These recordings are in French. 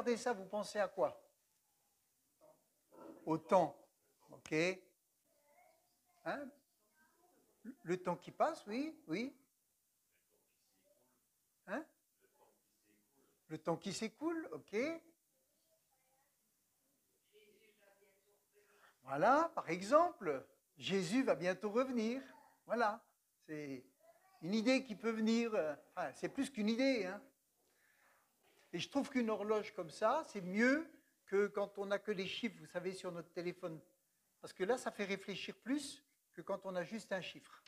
regardez ça, vous pensez à quoi? Au temps. OK. Hein? Le temps qui passe, oui, oui. Hein? Le temps qui s'écoule, OK. Voilà, par exemple, Jésus va bientôt revenir. Voilà, c'est une idée qui peut venir, enfin, c'est plus qu'une idée. Hein. Et je trouve qu'une horloge comme ça, c'est mieux que quand on n'a que les chiffres, vous savez, sur notre téléphone. Parce que là, ça fait réfléchir plus que quand on a juste un chiffre.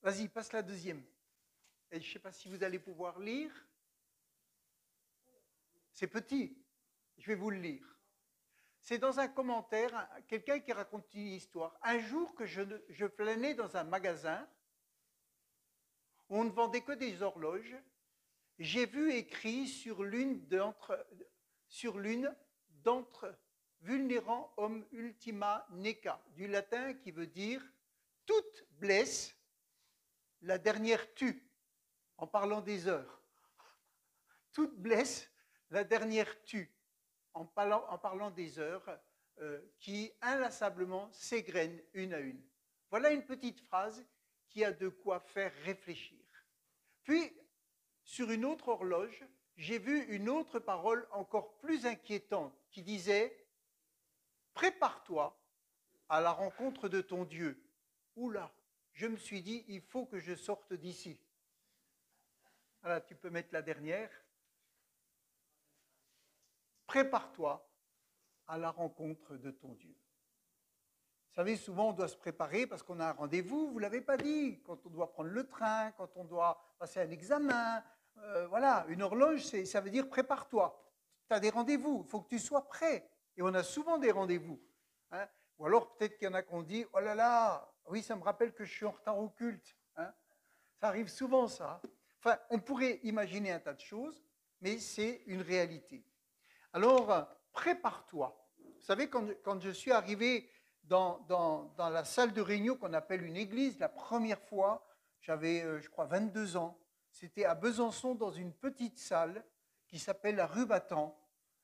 Vas-y, passe la deuxième. Et je ne sais pas si vous allez pouvoir lire. C'est petit. Je vais vous le lire. C'est dans un commentaire, quelqu'un qui raconte une histoire. Un jour que je flânais dans un magasin où on ne vendait que des horloges, j'ai vu écrit sur l'une d'entre vulnerant homme ultima neca, du latin qui veut dire toute blesse, la dernière tue, en parlant des heures. Toute blesse, la dernière tue, en parlant des heures qui inlassablement s'égrènent une à une. Voilà une petite phrase qui a de quoi faire réfléchir. Puis, sur une autre horloge, j'ai vu une autre parole encore plus inquiétante qui disait « Prépare-toi à la rencontre de ton Dieu. » Oula, je me suis dit, il faut que je sorte d'ici. Voilà, tu peux mettre la dernière. Prépare-toi à la rencontre de ton Dieu. Vous savez, souvent on doit se préparer parce qu'on a un rendez-vous, vous ne l'avez pas dit, quand on doit prendre le train, quand on doit passer un examen. Voilà, une horloge, ça veut dire prépare-toi. Tu as des rendez-vous, il faut que tu sois prêt. Et on a souvent des rendez-vous. Hein. Ou alors peut-être qu'il y en a qui ont dit, oh là là, oui, ça me rappelle que je suis en retard au culte. Hein. Ça arrive souvent, ça. Enfin, on pourrait imaginer un tas de choses, mais c'est une réalité. Alors, prépare-toi. Vous savez, quand je suis arrivé dans la salle de réunion qu'on appelle une église, la première fois, j'avais, je crois, 22 ans. C'était à Besançon, dans une petite salle qui s'appelle la rue Battant.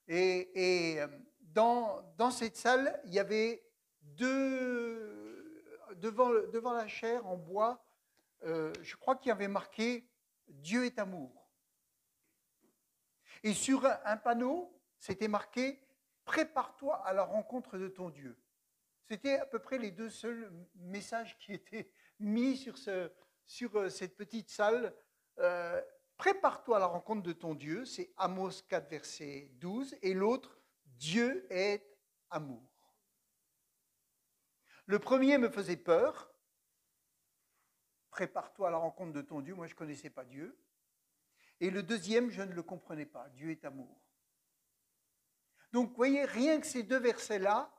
Et dans cette salle, il y avait devant la chaire en bois, je crois qu'il y avait marqué « Dieu est amour ». Et sur un panneau, c'était marqué « Prépare-toi à la rencontre de ton Dieu ». C'était à peu près les deux seuls messages qui étaient mis sur cette petite salle. Prépare-toi à la rencontre de ton Dieu, c'est Amos 4, verset 12, et l'autre, Dieu est amour. Le premier me faisait peur. Prépare-toi à la rencontre de ton Dieu. Moi, je ne connaissais pas Dieu. Et le deuxième, je ne le comprenais pas. Dieu est amour. Donc, vous voyez, rien que ces deux versets-là,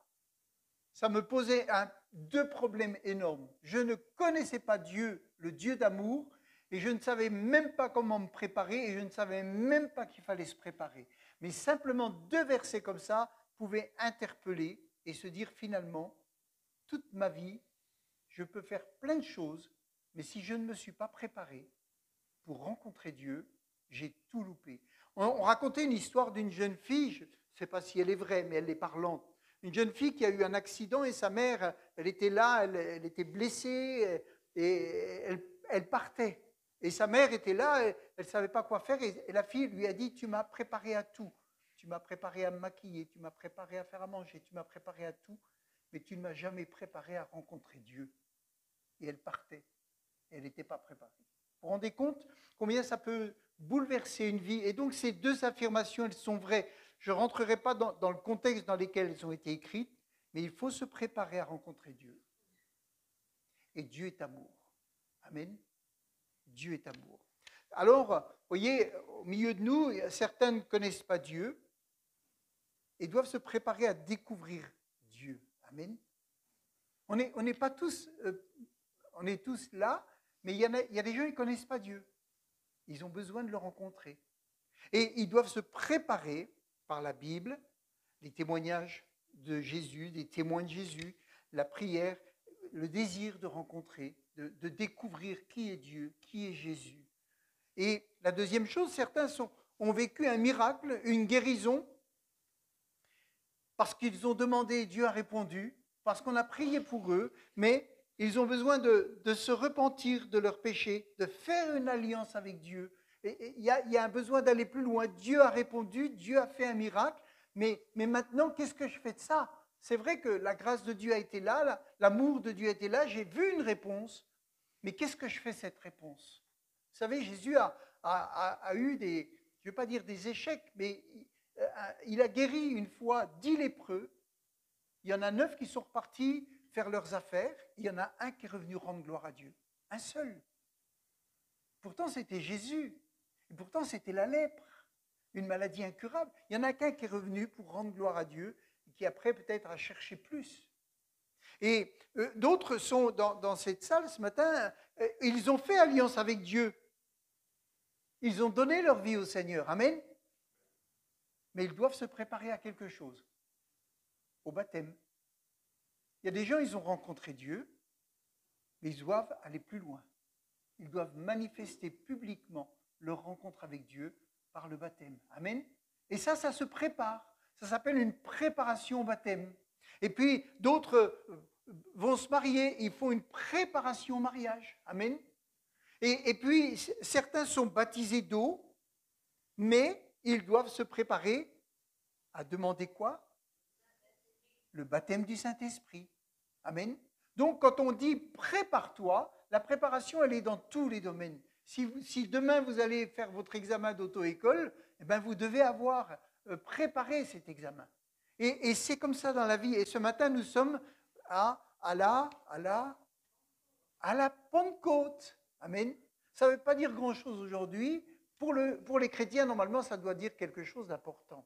ça me posait deux problèmes énormes. Je ne connaissais pas Dieu, le Dieu d'amour, et je ne savais même pas comment me préparer, et je ne savais même pas qu'il fallait se préparer. Mais simplement deux versets comme ça pouvaient interpeller et se dire finalement, toute ma vie, je peux faire plein de choses, mais si je ne me suis pas préparé pour rencontrer Dieu, j'ai tout loupé. On racontait une histoire d'une jeune fille, je ne sais pas si elle est vraie, mais elle est parlante. Une jeune fille qui a eu un accident et sa mère, elle était là, elle était blessée et elle partait. Et sa mère était là, elle ne savait pas quoi faire et la fille lui a dit « Tu m'as préparé à tout. Tu m'as préparé à me maquiller, tu m'as préparé à faire à manger, tu m'as préparé à tout, mais tu ne m'as jamais préparé à rencontrer Dieu. » Et elle partait. Elle n'était pas préparée. Vous vous rendez compte combien ça peut bouleverser une vie? Et donc ces deux affirmations, elles sont vraies. Je ne rentrerai pas dans le contexte dans lequel elles ont été écrites, mais il faut se préparer à rencontrer Dieu. Et Dieu est amour. Amen. Dieu est amour. Alors, vous voyez, au milieu de nous, certains ne connaissent pas Dieu et doivent se préparer à découvrir Dieu. Amen. On n'est pas tous, on est tous là, mais il y a des gens qui ne connaissent pas Dieu. Ils ont besoin de le rencontrer. Et ils doivent se préparer par la Bible, les témoignages de Jésus, des témoins de Jésus, la prière, le désir de rencontrer, de découvrir qui est Dieu, qui est Jésus. Et la deuxième chose, certains ont vécu un miracle, une guérison, parce qu'ils ont demandé, Dieu a répondu, parce qu'on a prié pour eux, mais ils ont besoin de se repentir de leurs péchés, de faire une alliance avec Dieu. Et il y a un besoin d'aller plus loin. Dieu a répondu, Dieu a fait un miracle, mais maintenant, qu'est-ce que je fais de ça? C'est vrai que la grâce de Dieu a été là, l'amour de Dieu a été là, j'ai vu une réponse, mais qu'est-ce que je fais de cette réponse? Vous savez, Jésus a eu des, je ne vais pas dire des échecs, mais il a guéri une fois 10 lépreux. Il y en a 9 qui sont repartis faire leurs affaires. Il y en a un qui est revenu rendre gloire à Dieu. Un seul. Pourtant, c'était Jésus. Et pourtant, c'était la lèpre, une maladie incurable. Il n'y en a qu'un qui est revenu pour rendre gloire à Dieu, et qui après peut-être a cherché plus. Et d'autres sont dans cette salle ce matin, ils ont fait alliance avec Dieu. Ils ont donné leur vie au Seigneur. Amen. Mais ils doivent se préparer à quelque chose. Au baptême. Il y a des gens, ils ont rencontré Dieu, mais ils doivent aller plus loin. Ils doivent manifester publiquement leur rencontre avec Dieu par le baptême. Amen. Et ça se prépare. Ça s'appelle une préparation au baptême. Et puis, d'autres vont se marier, ils font une préparation au mariage. Amen. Et puis, certains sont baptisés d'eau, mais ils doivent se préparer à demander quoi? Le baptême du Saint-Esprit. Amen. Donc, quand on dit prépare-toi, la préparation, elle est dans tous les domaines. Si demain vous allez faire votre examen d'auto-école, eh bien, vous devez avoir préparé cet examen. Et c'est comme ça dans la vie. Et ce matin, nous sommes à la Pentecôte. Amen. Ça ne veut pas dire grand-chose aujourd'hui. Pour les chrétiens, normalement, ça doit dire quelque chose d'important.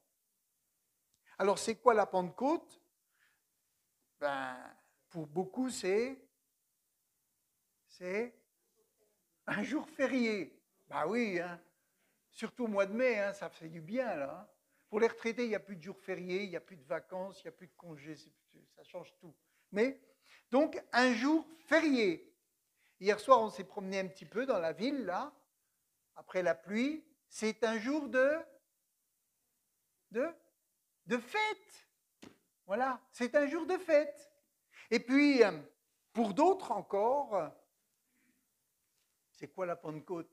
Alors, c'est quoi la Pentecôte? Ben, pour beaucoup, c'est un jour férié. Ben oui, hein. Surtout au mois de mai, hein, ça fait du bien, là. Hein. Pour les retraités, il n'y a plus de jours fériés, il n'y a plus de vacances, il n'y a plus de congés, ça change tout. Mais, donc, un jour férié. Hier soir, on s'est promené un petit peu dans la ville, là, après la pluie. C'est un jour de fête. Voilà, c'est un jour de fête. Et puis, pour d'autres encore, c'est quoi la Pentecôte?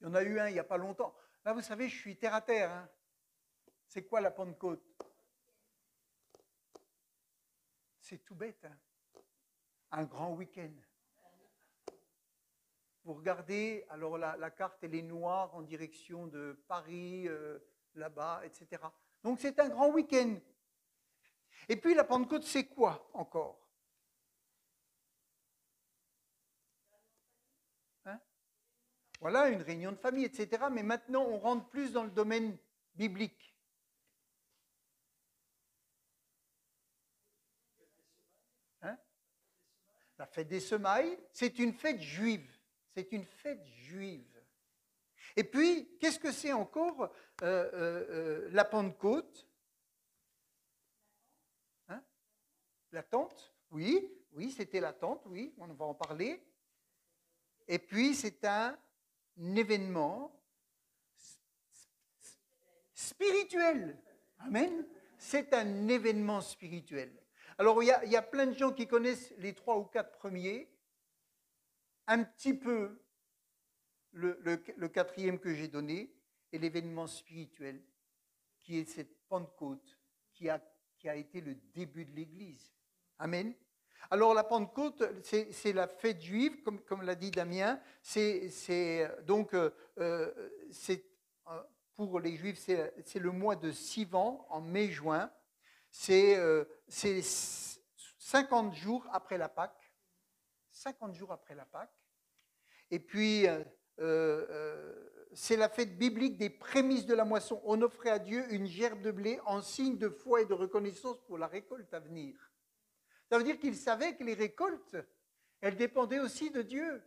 Il y en a eu un il n'y a pas longtemps. Là, vous savez, je suis terre à terre. Hein. C'est quoi la Pentecôte? C'est tout bête. Hein. Un grand week-end. Vous regardez, alors la carte, elle est noire en direction de Paris, là-bas, etc. Donc, c'est un grand week-end. Et puis, la Pentecôte, c'est quoi encore? Hein? Voilà, une réunion de famille, etc. Mais maintenant, on rentre plus dans le domaine biblique. Hein? La fête des semailles, c'est une fête juive. C'est une fête juive. Et puis, qu'est-ce que c'est encore la Pentecôte? Hein? La tente? Oui, c'était la tente, oui, on va en parler. Et puis, c'est un événement spirituel. Amen. C'est un événement spirituel. Alors, il y a plein de gens qui connaissent les 3 ou 4 premiers, un petit peu le quatrième que j'ai donné, et l'événement spirituel, qui est cette Pentecôte, qui a été le début de l'Église. Amen. Alors la Pentecôte, c'est la fête juive, comme l'a dit Damien. Pour les Juifs, c'est le mois de Sivan, en mai-juin. C'est 50 jours après la Pâque. 50 jours après la Pâque. Et puis, c'est la fête biblique des prémices de la moisson. On offrait à Dieu une gerbe de blé en signe de foi et de reconnaissance pour la récolte à venir. Ça veut dire qu'ils savaient que les récoltes, elles dépendaient aussi de Dieu.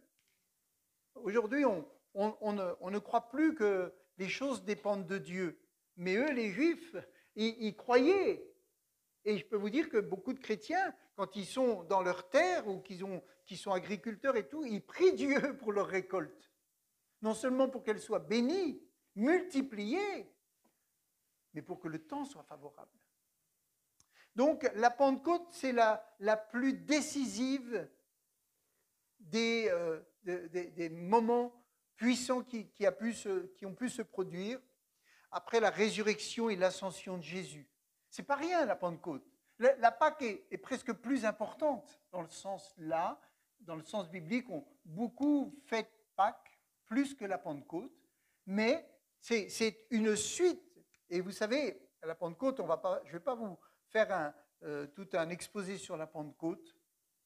Aujourd'hui, on ne croit plus que les choses dépendent de Dieu. Mais eux, les Juifs, ils croyaient. Et je peux vous dire que beaucoup de chrétiens, quand ils sont dans leur terre ou qu'ils sont agriculteurs et tout, ils prient Dieu pour leur récolte. Non seulement pour qu'elle soit bénie, multipliée, mais pour que le temps soit favorable. Donc la Pentecôte, c'est la plus décisive des moments puissants qui ont pu se produire après la résurrection et l'ascension de Jésus. C'est pas rien la Pentecôte. La Pâque est presque plus importante dans le sens là, dans le sens biblique, on beaucoup fait Pâques plus que la Pentecôte, mais c'est une suite. Et vous savez, à la Pentecôte, je ne vais pas vous faire tout un exposé sur la Pentecôte,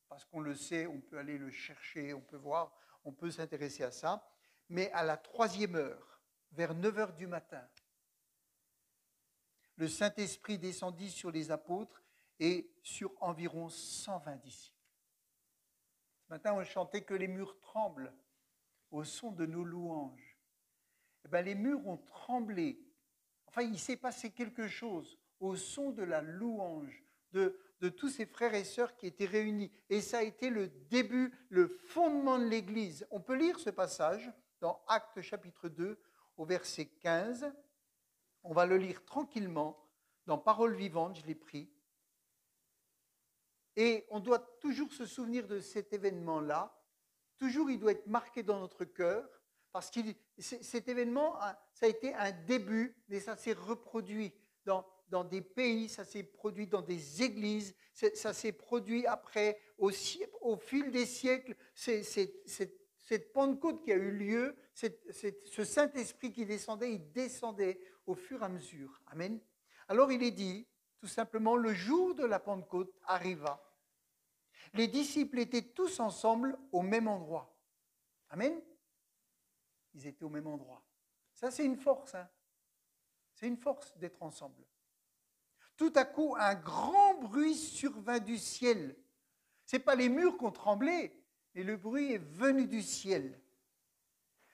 parce qu'on le sait, on peut aller le chercher, on peut voir, on peut s'intéresser à ça. Mais à la 3e heure, vers 9 heures du matin, le Saint-Esprit descendit sur les apôtres et sur environ 120 disciples. Ce matin, on chantait que les murs tremblent au son de nos louanges. Eh bien, les murs ont tremblé. Enfin, il s'est passé quelque chose au son de la louange de tous ces frères et sœurs qui étaient réunis. Et ça a été le début, le fondement de l'Église. On peut lire ce passage dans Actes chapitre 2 au verset 15. On va le lire tranquillement dans Paroles vivantes, je l'ai pris. Et on doit toujours se souvenir de cet événement-là. Toujours, il doit être marqué dans notre cœur, parce que cet événement, ça a été un début, mais ça s'est reproduit dans des pays, ça s'est produit dans des églises, ça s'est produit après, au fil des siècles, cette Pentecôte qui a eu lieu, ce Saint-Esprit qui descendait, il descendait au fur et à mesure. Amen. Alors il est dit, tout simplement, le jour de la Pentecôte arriva. Les disciples étaient tous ensemble au même endroit. Amen. Ils étaient au même endroit. Ça, c'est une force. Hein. C'est une force d'être ensemble. Tout à coup, un grand bruit survint du ciel. Ce n'est pas les murs qui ont tremblé, mais le bruit est venu du ciel.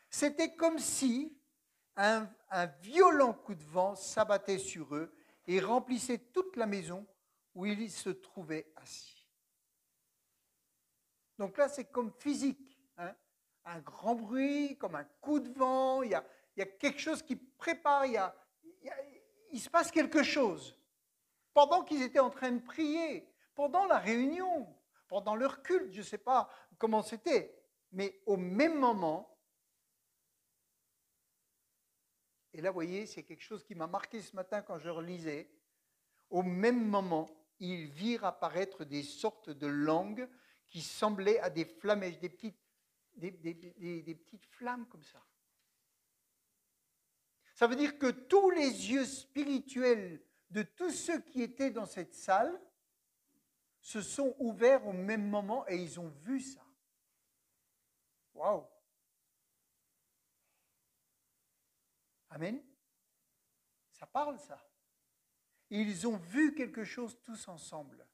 C'était comme si un violent coup de vent s'abattait sur eux et remplissait toute la maison où ils se trouvaient assis. Donc là, c'est comme physique. Hein? Un grand bruit, comme un coup de vent, il y a quelque chose qui prépare, il se passe quelque chose. Pendant qu'ils étaient en train de prier, pendant la réunion, pendant leur culte, je ne sais pas comment c'était, mais au même moment, et là, vous voyez, c'est quelque chose qui m'a marqué ce matin quand je relisais, au même moment, ils virent apparaître des sortes de langues qui semblaient à des flammèches, des petites flammes comme ça. Ça veut dire que tous les yeux spirituels de tous ceux qui étaient dans cette salle se sont ouverts au même moment et ils ont vu ça. Waouh! Amen. Ça parle, ça. Et ils ont vu quelque chose tous ensemble.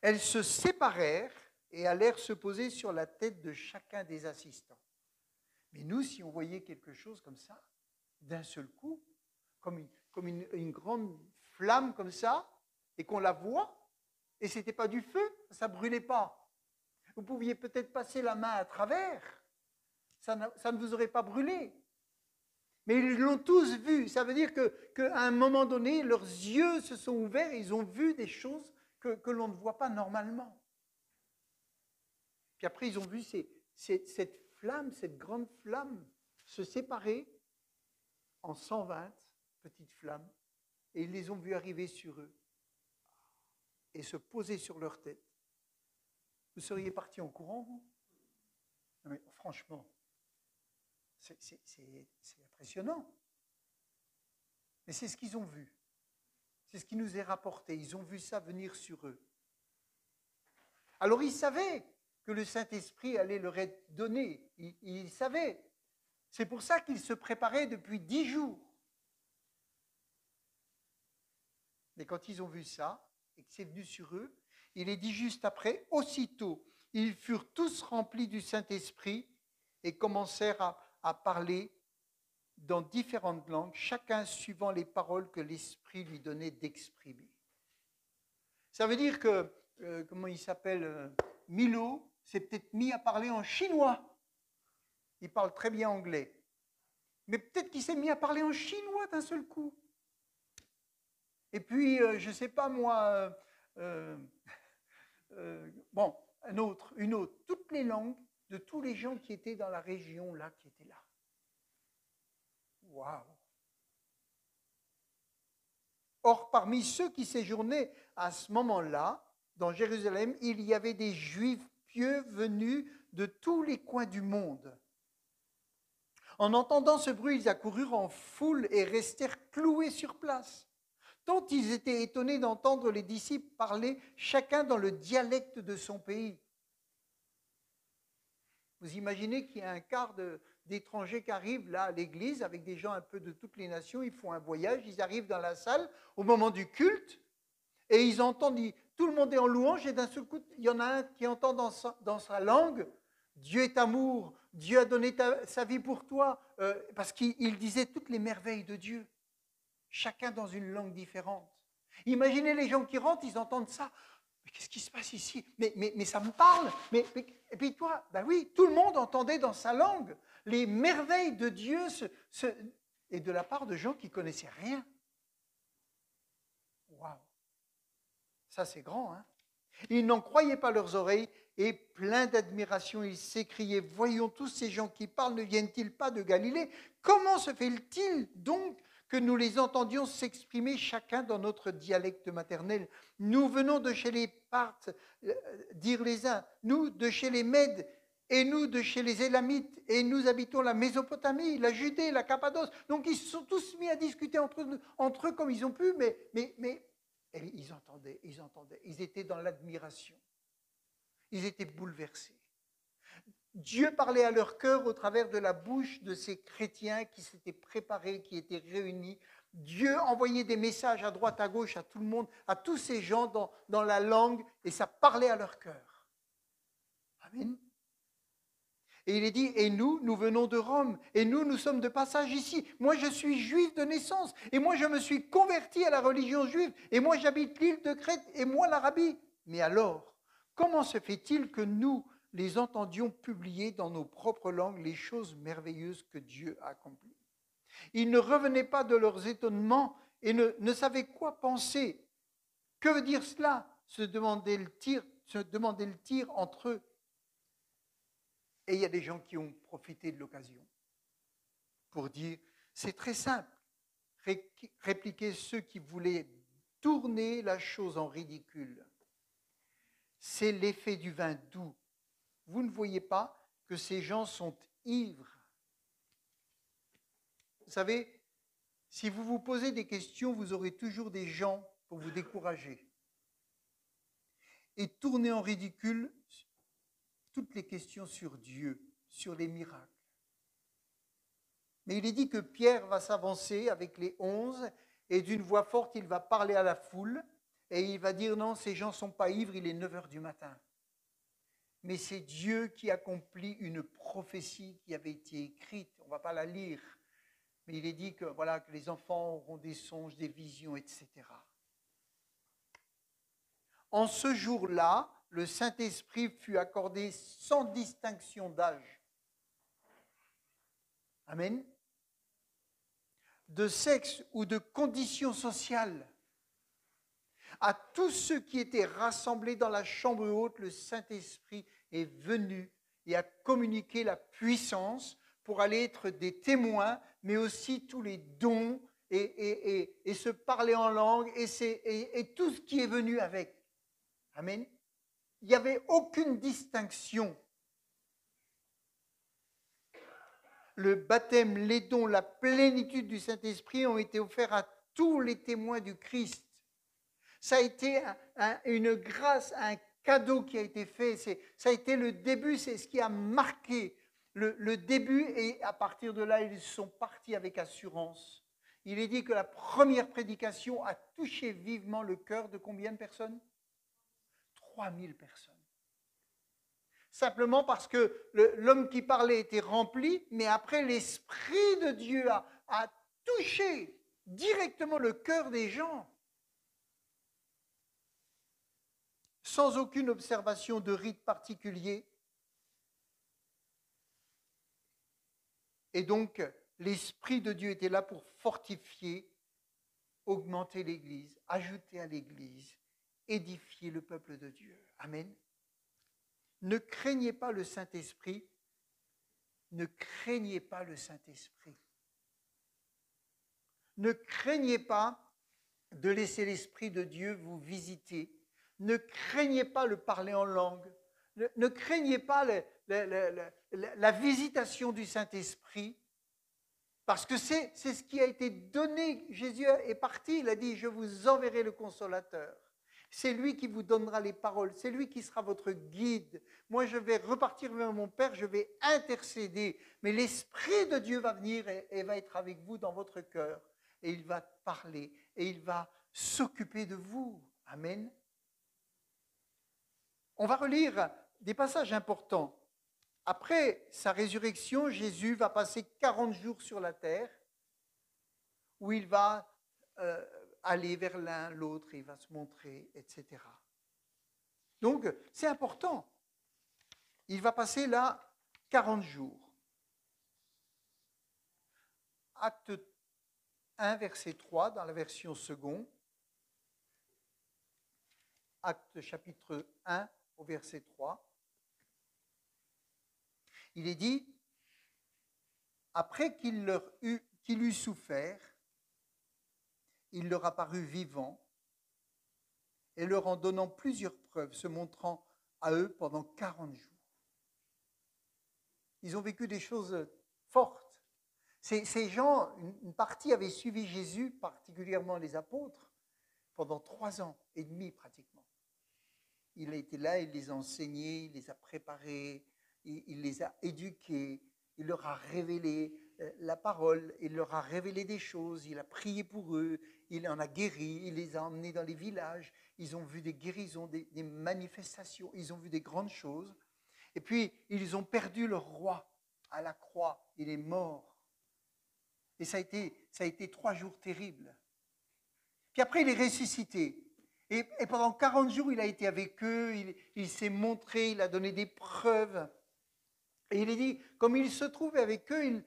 Elles se séparèrent et allèrent se poser sur la tête de chacun des assistants. Mais nous, si on voyait quelque chose comme ça, d'un seul coup, comme une grande flamme comme ça, et qu'on la voit, et ce n'était pas du feu, ça ne brûlait pas. Vous pouviez peut-être passer la main à travers, ça ne vous aurait pas brûlé. Mais ils l'ont tous vu. Ça veut dire qu'à un moment donné, leurs yeux se sont ouverts et ils ont vu des choses que l'on ne voit pas normalement. Puis après, ils ont vu cette flamme, cette grande flamme, se séparer en 120 petites flammes. Et ils les ont vus arriver sur eux et se poser sur leur tête. Vous seriez partis en courant, vous? Non mais franchement, c'est impressionnant. Mais c'est ce qu'ils ont vu. C'est ce qui nous est rapporté. Ils ont vu ça venir sur eux. Alors ils savaient que le Saint-Esprit allait leur être donné. Ils savaient. C'est pour ça qu'ils se préparaient depuis 10 jours. Mais quand ils ont vu ça, et que c'est venu sur eux, il est dit juste après, aussitôt, ils furent tous remplis du Saint-Esprit et commencèrent à parler dans différentes langues, chacun suivant les paroles que l'Esprit lui donnait d'exprimer. Ça veut dire que, comment il s'appelle, Milo s'est peut-être mis à parler en chinois. Il parle très bien anglais. Mais peut-être qu'il s'est mis à parler en chinois d'un seul coup. Et puis, je ne sais pas moi, bon, une autre. Toutes les langues de tous les gens qui étaient dans la région là, qui étaient là. Waouh! Or, parmi ceux qui séjournaient à ce moment-là, dans Jérusalem, il y avait des Juifs pieux venus de tous les coins du monde. En entendant ce bruit, ils accoururent en foule et restèrent cloués sur place, tant ils étaient étonnés d'entendre les disciples parler chacun dans le dialecte de son pays. Vous imaginez qu'il y a un quart d'étrangers qui arrivent là à l'église avec des gens un peu de toutes les nations, ils font un voyage, ils arrivent dans la salle au moment du culte et ils entendent, tout le monde est en louange et d'un seul coup, il y en a un qui entend dans sa langue, Dieu est amour, Dieu a donné sa vie pour toi, parce qu'il disait toutes les merveilles de Dieu, chacun dans une langue différente. Imaginez les gens qui rentrent, ils entendent ça. Mais qu'est-ce qui se passe ici? Mais ça me parle. Et puis toi, ben oui, tout le monde entendait dans sa langue les merveilles de Dieu et de la part de gens qui ne connaissaient rien. Waouh! Ça, c'est grand, hein? Ils n'en croyaient pas leurs oreilles et, pleins d'admiration, ils s'écriaient: voyons, tous ces gens qui parlent ne viennent-ils pas de Galilée? Comment se fait-il donc que nous les entendions s'exprimer chacun dans notre dialecte maternel? Nous venons de chez les Parthes, dirent les uns, nous de chez les Mèdes, et nous de chez les Élamites, et nous habitons la Mésopotamie, la Judée, la Cappadoce. Donc ils se sont tous mis à discuter entre eux comme ils ont pu, mais et ils entendaient, ils étaient dans l'admiration. Ils étaient bouleversés. Dieu parlait à leur cœur au travers de la bouche de ces chrétiens qui s'étaient préparés, qui étaient réunis. Dieu envoyait des messages à droite, à gauche, à tout le monde, à tous ces gens dans la langue, et ça parlait à leur cœur. Amen. Et il est dit, et nous venons de Rome, et nous sommes de passage ici. Moi, je suis juif de naissance, et moi, je me suis converti à la religion juive, et moi, j'habite l'île de Crète, et moi, l'Arabie. Mais alors, comment se fait-il que nous les entendions publier dans nos propres langues les choses merveilleuses que Dieu a accomplies? Ils ne revenaient pas de leurs étonnements et ne savaient quoi penser. Que veut dire cela? Se demandait le tir entre eux. Et il y a des gens qui ont profité de l'occasion pour dire, c'est très simple, répliquer ceux qui voulaient tourner la chose en ridicule. C'est l'effet du vin doux. Vous ne voyez pas que ces gens sont ivres. Vous savez, si vous vous posez des questions, vous aurez toujours des gens pour vous décourager. Et tourner en ridicule toutes les questions sur Dieu, sur les miracles. Mais il est dit que Pierre va s'avancer avec les 11 et d'une voix forte, il va parler à la foule et il va dire non, ces gens ne sont pas ivres, il est 9 heures du matin. Mais c'est Dieu qui accomplit une prophétie qui avait été écrite, on ne va pas la lire, mais il est dit que, voilà, que les enfants auront des songes, des visions, etc. En ce jour-là, le Saint-Esprit fut accordé sans distinction d'âge. Amen. De sexe ou de condition sociale. À tous ceux qui étaient rassemblés dans la chambre haute, le Saint-Esprit est venu et a communiqué la puissance pour aller être des témoins, mais aussi tous les dons et se parler en langue et tout ce qui est venu avec. Amen. Il n'y avait aucune distinction. Le baptême, les dons, la plénitude du Saint-Esprit ont été offerts à tous les témoins du Christ. Ça a été une grâce, un cadeau qui a été fait. Ça a été le début, c'est ce qui a marqué le début. Et à partir de là, ils sont partis avec assurance. Il est dit que la première prédication a touché vivement le cœur de combien de personnes? 3000 personnes. Simplement parce que l'homme qui parlait était rempli, mais après l'Esprit de Dieu a touché directement le cœur des gens. Sans aucune observation de rite particulier. Et donc, l'Esprit de Dieu était là pour fortifier, augmenter l'Église, ajouter à l'Église, édifier le peuple de Dieu. Amen. Ne craignez pas le Saint-Esprit. Ne craignez pas le Saint-Esprit. Ne craignez pas de laisser l'Esprit de Dieu vous visiter. Ne craignez pas le parler en langue. Ne craignez pas la visitation du Saint-Esprit. Parce que c'est ce qui a été donné. Jésus est parti, il a dit, je vous enverrai le Consolateur. C'est lui qui vous donnera les paroles, c'est lui qui sera votre guide. Moi, je vais repartir vers mon Père, je vais intercéder. Mais l'Esprit de Dieu va venir et va être avec vous dans votre cœur. Et il va parler, et il va s'occuper de vous. Amen. On va relire des passages importants. Après sa résurrection, Jésus va passer 40 jours sur la terre, où il va aller vers l'un, l'autre, il va se montrer, etc. Donc, c'est important. Il va passer là 40 jours. Acte 1, verset 3, dans la version seconde. Acte chapitre 1, au verset 3. Il est dit, après qu'il eut souffert, il leur apparut vivant et leur en donnant plusieurs preuves, se montrant à eux pendant 40 jours. Ils ont vécu des choses fortes. Ces gens, une partie avait suivi Jésus, particulièrement les apôtres, pendant 3 ans et demi pratiquement. Il a été là, il les a enseignés, il les a préparés, il les a éduqués, il leur a révélé la parole, il leur a révélé des choses, il a prié pour eux, il en a guéri, il les a emmenés dans les villages, ils ont vu des guérisons, des manifestations, ils ont vu des grandes choses. Et puis, ils ont perdu leur roi à la croix, il est mort. Et ça a été 3 jours terribles. Puis après, il est ressuscité. Et pendant 40 jours, il a été avec eux, il s'est montré, il a donné des preuves. Et il est dit, comme il se trouvait avec eux,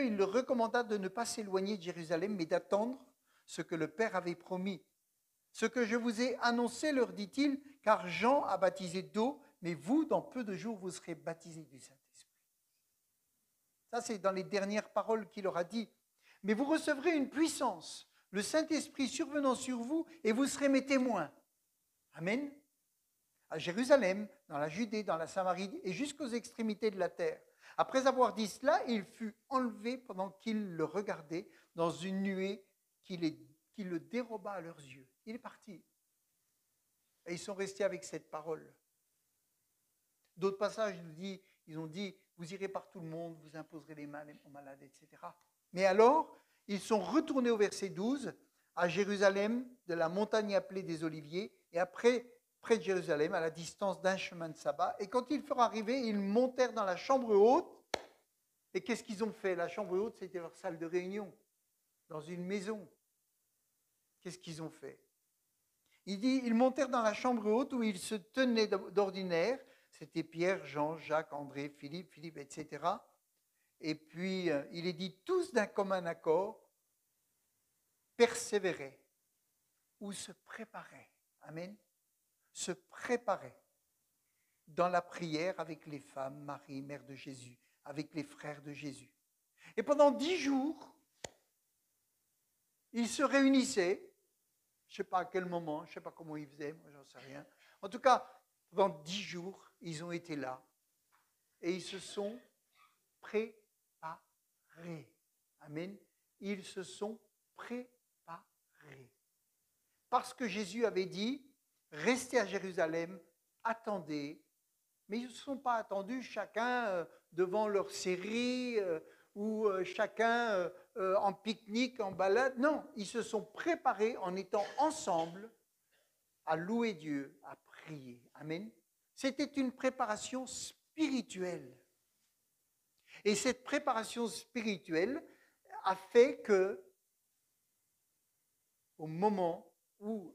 il leur recommanda de ne pas s'éloigner de Jérusalem, mais d'attendre ce que le Père avait promis. Ce que je vous ai annoncé, leur dit-il, car Jean a baptisé d'eau, mais vous, dans peu de jours, vous serez baptisés du Saint-Esprit. Ça, c'est dans les dernières paroles qu'il leur a dit. Mais vous recevrez une puissance, le Saint-Esprit survenant sur vous, et vous serez mes témoins. Amen. À Jérusalem, dans la Judée, dans la Samarie, et jusqu'aux extrémités de la terre. Après avoir dit cela, il fut enlevé pendant qu'ils le regardaient dans une nuée qui le déroba à leurs yeux. Il est parti. Et ils sont restés avec cette parole. D'autres passages ils ont dit, vous irez par tout le monde, vous imposerez les mains aux malades, etc. Mais alors, ils sont retournés au verset 12, à Jérusalem, de la montagne appelée des Oliviers, et après, près de Jérusalem, à la distance d'un chemin de sabbat. Et quand ils furent arrivés, ils montèrent dans la chambre haute. Et qu'est-ce qu'ils ont fait? La chambre haute, c'était leur salle de réunion, dans une maison. Qu'est-ce qu'ils ont fait? Il dit, ils montèrent dans la chambre haute où ils se tenaient d'ordinaire. C'était Pierre, Jean, Jacques, André, Philippe, etc. Et puis, il est dit, tous d'un commun accord, persévéraient ou se préparaient. Amen. Se préparaient dans la prière avec les femmes, Marie, mère de Jésus, avec les frères de Jésus. Et pendant 10 jours, ils se réunissaient. Je ne sais pas à quel moment, je ne sais pas comment ils faisaient, moi j'en sais rien. En tout cas, pendant 10 jours, ils ont été là. Et ils se sont préparés. Amen. Ils se sont préparés. Parce que Jésus avait dit, restez à Jérusalem, attendez. Mais ils ne se sont pas attendus chacun devant leur série ou chacun en pique-nique, en balade. Non, ils se sont préparés en étant ensemble à louer Dieu, à prier. Amen. C'était une préparation spirituelle. Et cette préparation spirituelle a fait que, au moment où,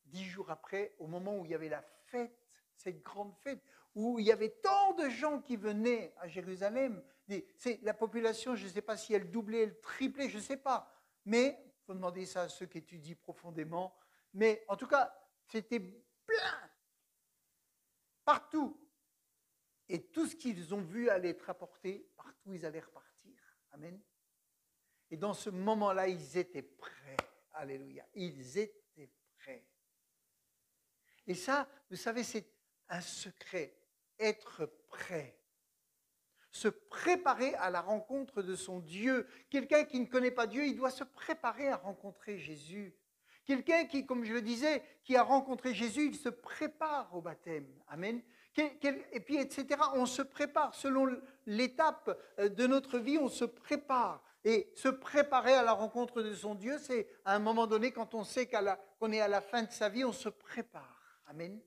10 jours après, au moment où il y avait la fête, cette grande fête, où il y avait tant de gens qui venaient à Jérusalem. La population, je ne sais pas si elle doublait, elle triplait, je ne sais pas. Mais, il faut demander ça à ceux qui étudient profondément. Mais en tout cas, c'était plein, partout. Et tout ce qu'ils ont vu allait être apporté, partout ils allaient repartir. Amen. Et dans ce moment-là, ils étaient prêts. Alléluia. Ils étaient prêts. Et ça, vous savez, c'est un secret. Être prêt. Se préparer à la rencontre de son Dieu. Quelqu'un qui ne connaît pas Dieu, il doit se préparer à rencontrer Jésus. Quelqu'un qui, comme je le disais, qui a rencontré Jésus, il se prépare au baptême. Amen. Et puis, etc. On se prépare selon l'étape de notre vie, on se prépare. Et se préparer à la rencontre de son Dieu, c'est à un moment donné, quand on sait qu'on est à la fin de sa vie, on se prépare. Amen.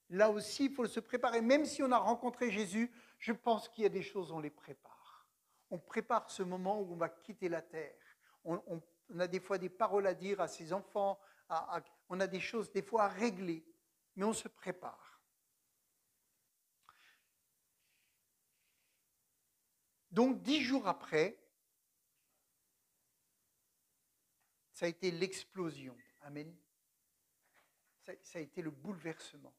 Là aussi, il faut se préparer. Même si on a rencontré Jésus, je pense qu'il y a des choses, on les prépare. On prépare ce moment où on va quitter la terre. On a des fois des paroles à dire à ses enfants, on a des choses des fois à régler, mais on se prépare. Donc 10 jours après, ça a été l'explosion. Amen. Ça a été le bouleversement.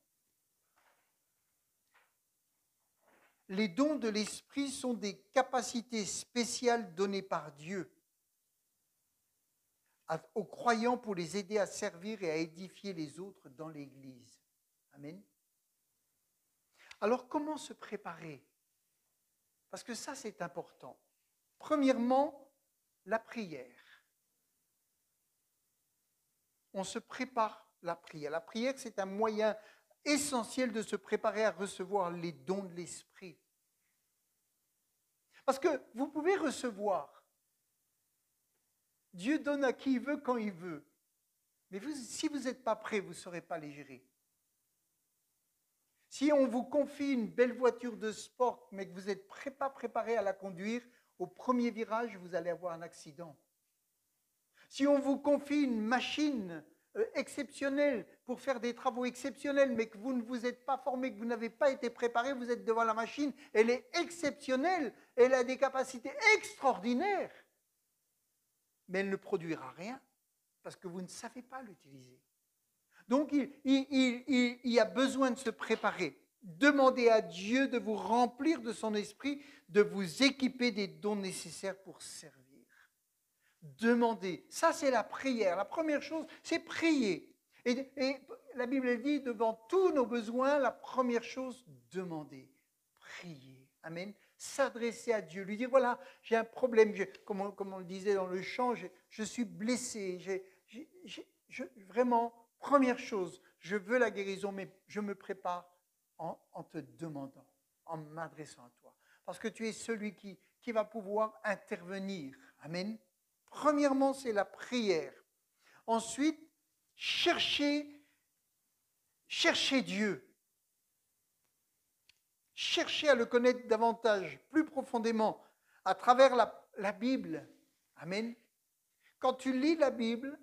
Les dons de l'esprit sont des capacités spéciales données par Dieu aux croyants pour les aider à servir et à édifier les autres dans l'Église. Amen. Alors, comment se préparer? Parce que ça, c'est important. Premièrement, la prière. On se prépare la prière. La prière, c'est un moyen essentiel de se préparer à recevoir les dons de l'esprit. Parce que vous pouvez recevoir. Dieu donne à qui il veut, quand il veut. Mais si vous n'êtes pas prêt, vous ne saurez pas les gérer. Si on vous confie une belle voiture de sport, mais que vous n'êtes pas préparé à la conduire, au premier virage, vous allez avoir un accident. Si on vous confie une machine exceptionnelle pour faire des travaux exceptionnels, mais que vous ne vous êtes pas formé, que vous n'avez pas été préparé, vous êtes devant la machine, elle est exceptionnelle, elle a des capacités extraordinaires, mais elle ne produira rien parce que vous ne savez pas l'utiliser. Donc, il y a besoin de se préparer. Demandez à Dieu de vous remplir de son esprit, de vous équiper des dons nécessaires pour servir. Demandez. Ça, c'est la prière. La première chose, c'est prier. Et la Bible dit, devant tous nos besoins, la première chose, demandez. Prier. Amen. S'adresser à Dieu. Lui dire, voilà, j'ai un problème. Comme on le disait dans le chant, je suis blessé. Vraiment, première chose, je veux la guérison, mais je me prépare en te demandant, en m'adressant à toi. Parce que tu es celui qui va pouvoir intervenir. Amen. Premièrement, c'est la prière. Ensuite, cherchez Dieu. Cherchez à le connaître davantage, plus profondément, à travers la Bible. Amen. Quand tu lis la Bible,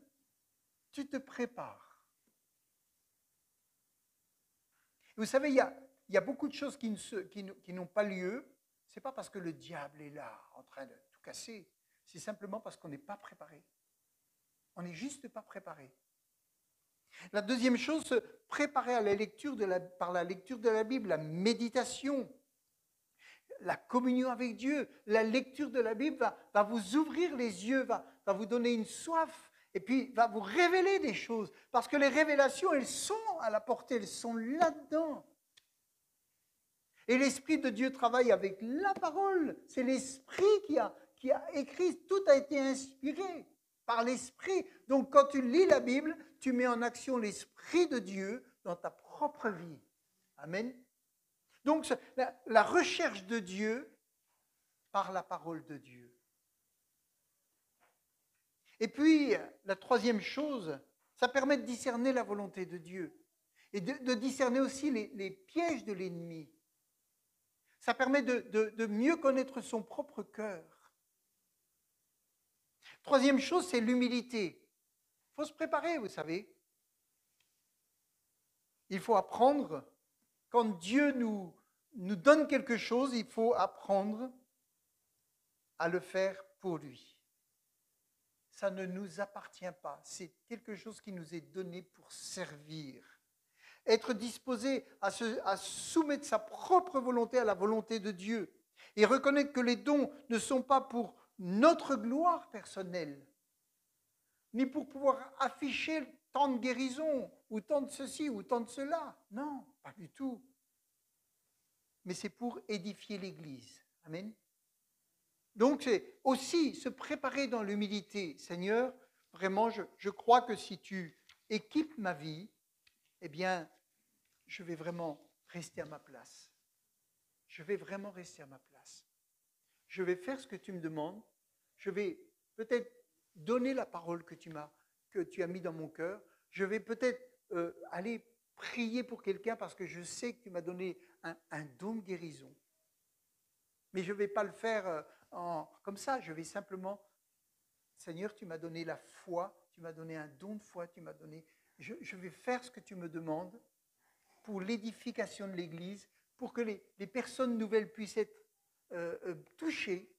tu te prépares. Vous savez, il y a beaucoup de choses qui n'ont pas lieu. Ce n'est pas parce que le diable est là, en train de tout casser. C'est simplement parce qu'on n'est pas préparé. On n'est juste pas préparé. La deuxième chose, se préparer à la lecture par la lecture de la Bible, la méditation, la communion avec Dieu. La lecture de la Bible va vous ouvrir les yeux, va vous donner une soif, et puis va vous révéler des choses. Parce que les révélations, elles sont à la portée, elles sont là-dedans. Et l'Esprit de Dieu travaille avec la parole. C'est l'Esprit qui a écrit, tout a été inspiré par l'Esprit. Donc quand tu lis la Bible, tu mets en action l'Esprit de Dieu dans ta propre vie. Amen. Donc la recherche de Dieu par la parole de Dieu. Et puis, la troisième chose, ça permet de discerner la volonté de Dieu. Et de discerner aussi les pièges de l'ennemi. Ça permet de mieux connaître son propre cœur. Troisième chose, c'est l'humilité. Il faut se préparer, vous savez. Il faut apprendre quand Dieu nous donne quelque chose, il faut apprendre à le faire pour lui. Ça ne nous appartient pas. C'est quelque chose qui nous est donné pour servir. Être disposé à soumettre sa propre volonté à la volonté de Dieu et reconnaître que les dons ne sont pas pour notre gloire personnelle, ni pour pouvoir afficher tant de guérisons, ou tant de ceci, ou tant de cela. Non, pas du tout. Mais c'est pour édifier l'Église. Amen. Donc, c'est aussi se préparer dans l'humilité. Seigneur, vraiment, je crois que si tu équipes ma vie, eh bien, je vais vraiment rester à ma place. Je vais vraiment rester à ma place. Je vais faire ce que tu me demandes. Je vais peut-être donner la parole que tu as mis dans mon cœur. Je vais peut-être aller prier pour quelqu'un parce que je sais que tu m'as donné un don de guérison. Mais je ne vais pas le faire comme ça. Je vais simplement, Seigneur, tu m'as donné la foi, tu m'as donné un don de foi, tu m'as donné. Je vais faire ce que tu me demandes pour l'édification de l'Église, pour que les personnes nouvelles puissent être touchées.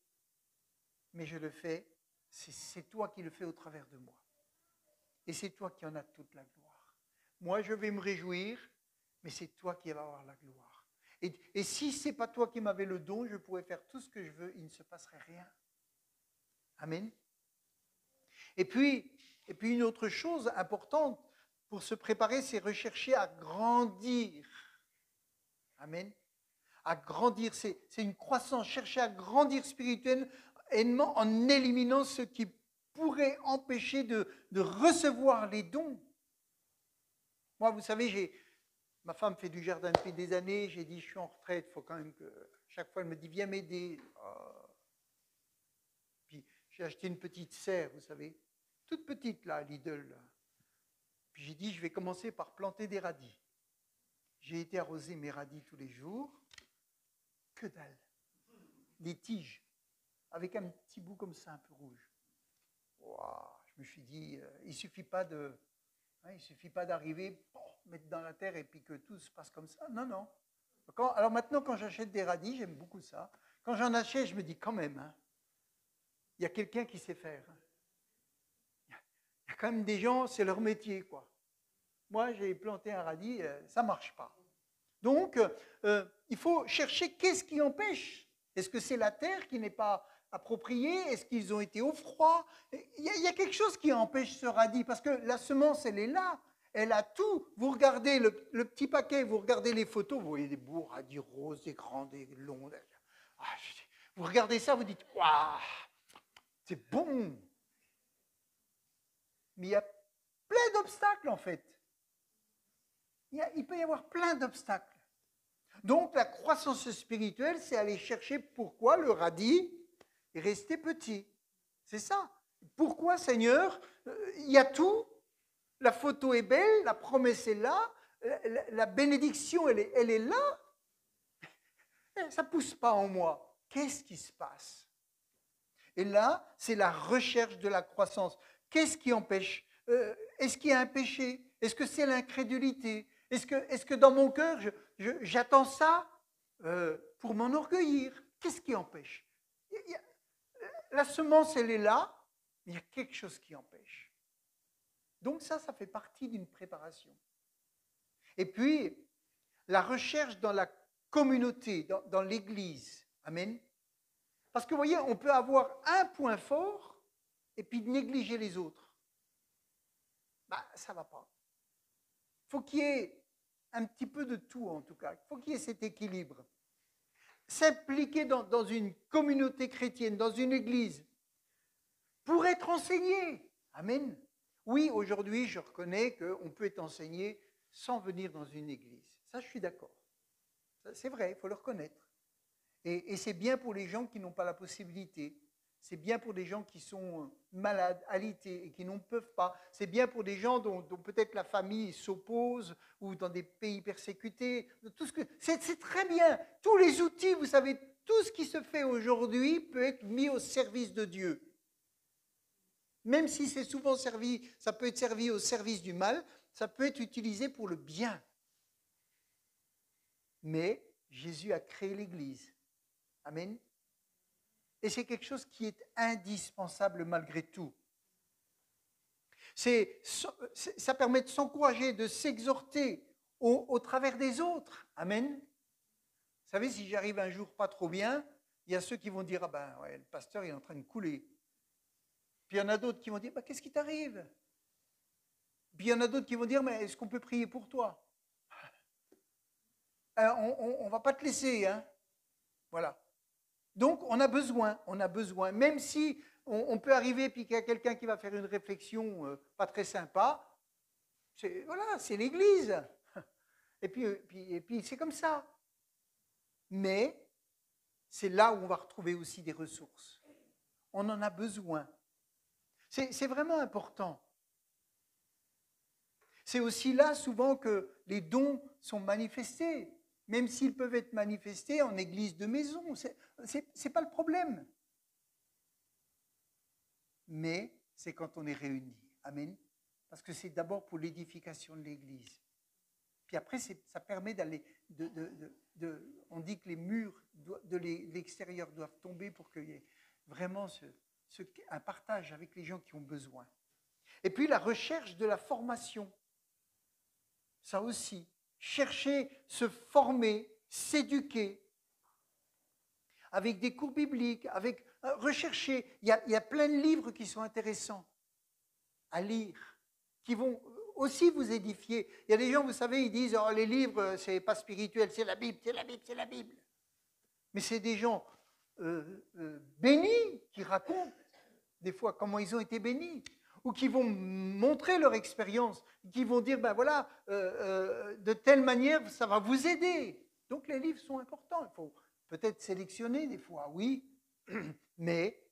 Mais je le fais, c'est toi qui le fais au travers de moi. Et c'est toi qui en as toute la gloire. Moi, je vais me réjouir, mais c'est toi qui vas avoir la gloire. Et si ce n'est pas toi qui m'avais le don, je pourrais faire tout ce que je veux, il ne se passerait rien. Amen. Et puis une autre chose importante pour se préparer, c'est rechercher à grandir. Amen. À grandir, c'est une croissance, chercher à grandir spirituellement en éliminant ce qui pourrait empêcher de recevoir les dons. Moi, vous savez, ma femme fait du jardin depuis des années, j'ai dit je suis en retraite, il faut quand même que... Chaque fois elle me dit viens m'aider. Puis j'ai acheté une petite serre, vous savez, toute petite là, à Lidl. Là. Puis j'ai dit je vais commencer par planter des radis. J'ai été arroser mes radis tous les jours. Que dalle. Des tiges, avec un petit bout comme ça, un peu rouge. Wow. Je me suis dit, il ne suffit pas d'arriver, mettre dans la terre et puis que tout se passe comme ça. Non, non. Alors maintenant, quand j'achète des radis, j'aime beaucoup ça. Quand j'en achète, je me dis quand même, il y a quelqu'un qui sait faire. Il y a quand même des gens, c'est leur métier, quoi. Moi, j'ai planté un radis, ça ne marche pas. Donc, il faut chercher qu'est-ce qui empêche. Est-ce que c'est la terre qui n'est pas appropriée? Est-ce qu'ils ont été au froid? Il y a quelque chose qui empêche ce radis, parce que la semence, elle est là. Elle a tout. Vous regardez le petit paquet, vous regardez les photos, vous voyez des beaux radis roses, des grands, des longs. Vous regardez ça, vous dites, waouh, c'est bon. Mais il y a plein d'obstacles, en fait. Il peut y avoir plein d'obstacles. Donc, la croissance spirituelle, c'est aller chercher pourquoi le radis est resté petit. C'est ça. Pourquoi, Seigneur, il y a tout, la photo est belle, la promesse est là, la bénédiction, elle est là. Ça ne pousse pas en moi. Qu'est-ce qui se passe? Et là, c'est la recherche de la croissance. Qu'est-ce qui empêche? Est-ce qu'il y a un péché? Est-ce que c'est l'incrédulité? Est-ce que dans mon cœur, j'attends ça pour m'enorgueillir? Qu'est-ce qui empêche? La semence, elle est là, mais il y a quelque chose qui empêche. Donc ça fait partie d'une préparation. Et puis, la recherche dans la communauté, dans l'Église. Amen. Parce que vous voyez, on peut avoir un point fort et puis négliger les autres. Ça ne va pas. Il faut qu'il y ait un petit peu de tout, en tout cas. Il faut qu'il y ait cet équilibre. S'impliquer dans une communauté chrétienne, dans une église, pour être enseigné. Amen. Oui, aujourd'hui, je reconnais qu'on peut être enseigné sans venir dans une église. Ça, je suis d'accord. C'est vrai, il faut le reconnaître. Et c'est bien pour les gens qui n'ont pas la possibilité. C'est bien pour des gens qui sont malades, alités et qui n'en peuvent pas. C'est bien pour des gens dont peut-être la famille s'oppose ou dans des pays persécutés. C'est très bien. Tous les outils, vous savez, tout ce qui se fait aujourd'hui peut être mis au service de Dieu. Même si c'est souvent servi, ça peut être servi au service du mal, ça peut être utilisé pour le bien. Mais Jésus a créé l'Église. Amen. Et c'est quelque chose qui est indispensable malgré tout. Ça permet de s'encourager, de s'exhorter au travers des autres. Amen. Vous savez, si j'arrive un jour pas trop bien, il y a ceux qui vont dire, ah ben ouais, le pasteur il est en train de couler. Puis il y en a d'autres qui vont dire, bah, qu'est-ce qui t'arrive? Puis il y en a d'autres qui vont dire, mais est-ce qu'on peut prier pour toi? On ne va pas te laisser, hein. Voilà. Donc on a besoin, même si on peut arriver puis qu'il y a quelqu'un qui va faire une réflexion pas très sympa, c'est l'Église. Et puis c'est comme ça. Mais c'est là où on va retrouver aussi des ressources. On en a besoin. C'est vraiment important. C'est aussi là souvent que les dons sont manifestés, même s'ils peuvent être manifestés en église de maison. C'est pas le problème. Mais c'est quand on est réunis. Amen. Parce que c'est d'abord pour l'édification de l'église. Puis après, ça permet d'aller... on dit que les murs de l'extérieur doivent tomber pour qu'il y ait vraiment un partage avec les gens qui ont besoin. Et puis la recherche de la formation. Ça aussi. Chercher, se former, s'éduquer. Avec des cours bibliques, rechercher. Il y a plein de livres qui sont intéressants à lire, qui vont aussi vous édifier. Il y a des gens, vous savez, ils disent, oh, les livres, c'est pas spirituel, c'est la Bible, c'est la Bible, c'est la Bible. Mais c'est des gens bénis qui racontent des fois comment ils ont été bénis, ou qui vont montrer leur expérience, qui vont dire, ben voilà, de telle manière, ça va vous aider. Donc les livres sont importants, il faut peut-être sélectionner des fois, oui, mais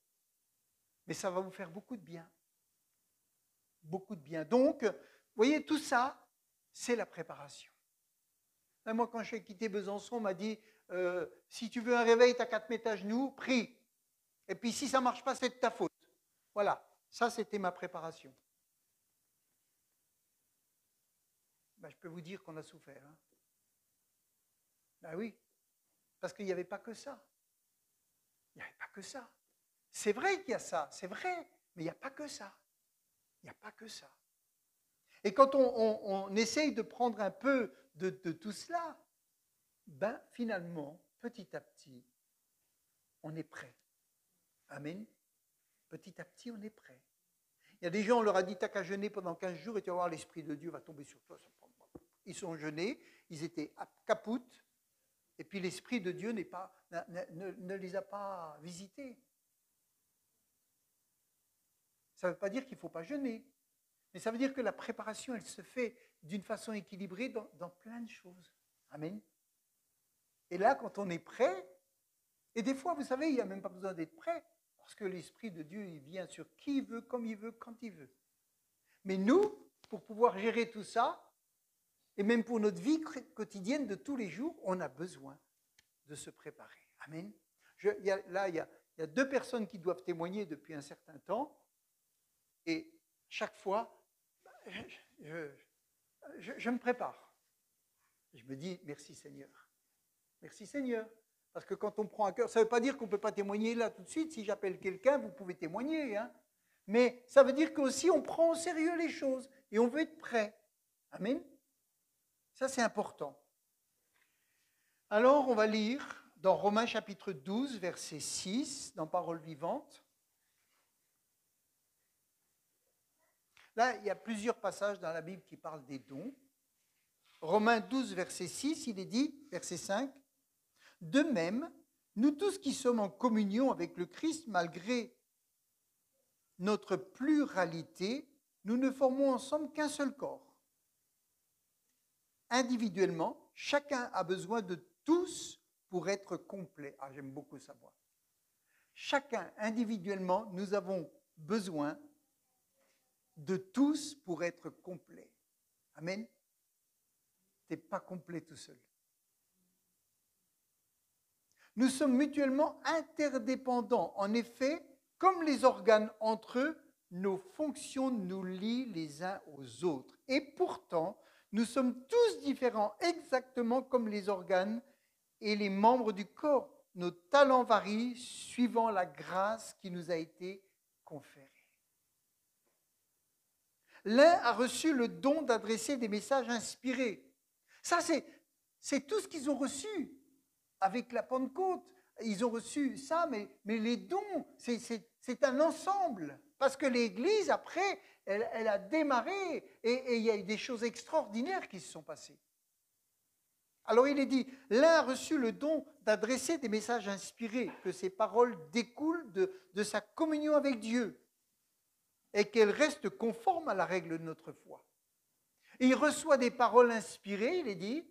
ça va vous faire beaucoup de bien. Beaucoup de bien. Donc, vous voyez, tout ça, c'est la préparation. Là, moi, quand j'ai quitté Besançon, on m'a dit, si tu veux un réveil, tu as qu'à te mettre à genoux, prie. Et puis, si ça ne marche pas, c'est de ta faute. Voilà, ça, c'était ma préparation. Ben, je peux vous dire qu'on a souffert. Hein. Ben oui, parce qu'il n'y avait pas que ça. Il n'y avait pas que ça. C'est vrai qu'il y a ça, c'est vrai, mais il n'y a pas que ça. Il n'y a pas que ça. Et quand on essaye de prendre un peu de tout cela, ben finalement, petit à petit, on est prêt. Amen. Petit à petit, on est prêt. Il y a des gens, on leur a dit, t'as qu'à jeûner pendant 15 jours et tu vas voir, l'Esprit de Dieu va tomber sur toi. Ils sont jeûnés, ils étaient capoutes, et puis l'Esprit de Dieu ne les a pas visités. Ça ne veut pas dire qu'il ne faut pas jeûner, mais ça veut dire que la préparation, elle se fait d'une façon équilibrée dans plein de choses. Amen. Et là, quand on est prêt, et des fois, vous savez, il n'y a même pas besoin d'être prêt, parce que l'Esprit de Dieu, il vient sur qui il veut, comme il veut, quand il veut. Mais nous, pour pouvoir gérer tout ça, et même pour notre vie quotidienne de tous les jours, on a besoin de se préparer. Amen. Il y a 2 personnes qui doivent témoigner depuis un certain temps, et chaque fois, je me prépare. Je me dis, merci Seigneur. Merci Seigneur. Parce que quand on prend à cœur, ça ne veut pas dire qu'on ne peut pas témoigner là tout de suite. Si j'appelle quelqu'un, vous pouvez témoigner. Hein. Mais ça veut dire qu'aussi on prend au sérieux les choses et on veut être prêt. Amen. Ça, c'est important. Alors, on va lire dans Romains chapitre 12, verset 6, dans Paroles vivantes. Là, il y a plusieurs passages dans la Bible qui parlent des dons. Romains 12, verset 6, il est dit, verset 5, « De même, nous tous qui sommes en communion avec le Christ, malgré notre pluralité, nous ne formons ensemble qu'un seul corps. Individuellement, chacun a besoin de tous pour être complet. » Ah, j'aime beaucoup ça, moi. Chacun, individuellement, nous avons besoin de tous pour être complet. Amen. Tu n'es pas complet tout seul. Nous sommes mutuellement interdépendants. En effet, comme les organes entre eux, nos fonctions nous lient les uns aux autres. Et pourtant, Nous sommes tous différents, exactement comme les organes et les membres du corps. Nos talents varient suivant la grâce qui nous a été conférée. L'un a reçu le don d'adresser des messages inspirés. Ça, c'est tout ce qu'ils ont reçu avec la Pentecôte. Ils ont reçu ça, mais les dons, c'est un ensemble. Parce que l'Église, après, elle a démarré et il y a eu des choses extraordinaires qui se sont passées. Alors il est dit, l'un a reçu le don d'adresser des messages inspirés, que ces paroles découlent de sa communion avec Dieu et qu'elles restent conformes à la règle de notre foi. Et il reçoit des paroles inspirées, il est dit,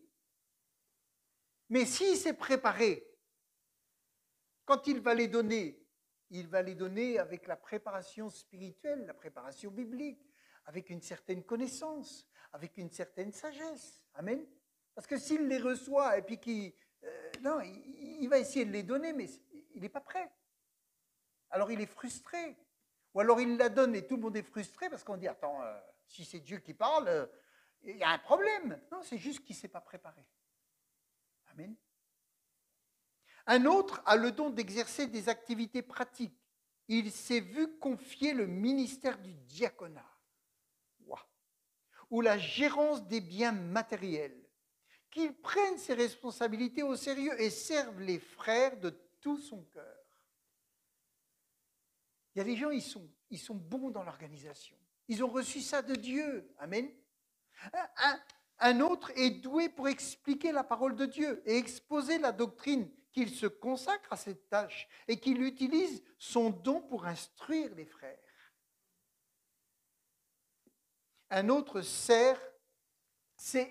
mais s'il s'est préparé, quand il va les donner avec la préparation spirituelle, la préparation biblique, avec une certaine connaissance, avec une certaine sagesse. Amen. Parce que s'il les reçoit et puis il va essayer de les donner, mais il n'est pas prêt. Alors il est frustré. Ou alors il la donne et tout le monde est frustré parce qu'on dit, attends, si c'est Dieu qui parle, il y a un problème. Non, c'est juste qu'il ne s'est pas préparé. Amen. Un autre a le don d'exercer des activités pratiques. Il s'est vu confier le ministère du diaconat, ou la gérance des biens matériels. Qu'il prenne ses responsabilités au sérieux et serve les frères de tout son cœur. Il y a des gens, ils sont bons dans l'organisation. Ils ont reçu ça de Dieu. Amen. Un autre est doué pour expliquer la parole de Dieu et exposer la doctrine, qu'il se consacre à cette tâche et qu'il utilise son don pour instruire les frères. Un autre sait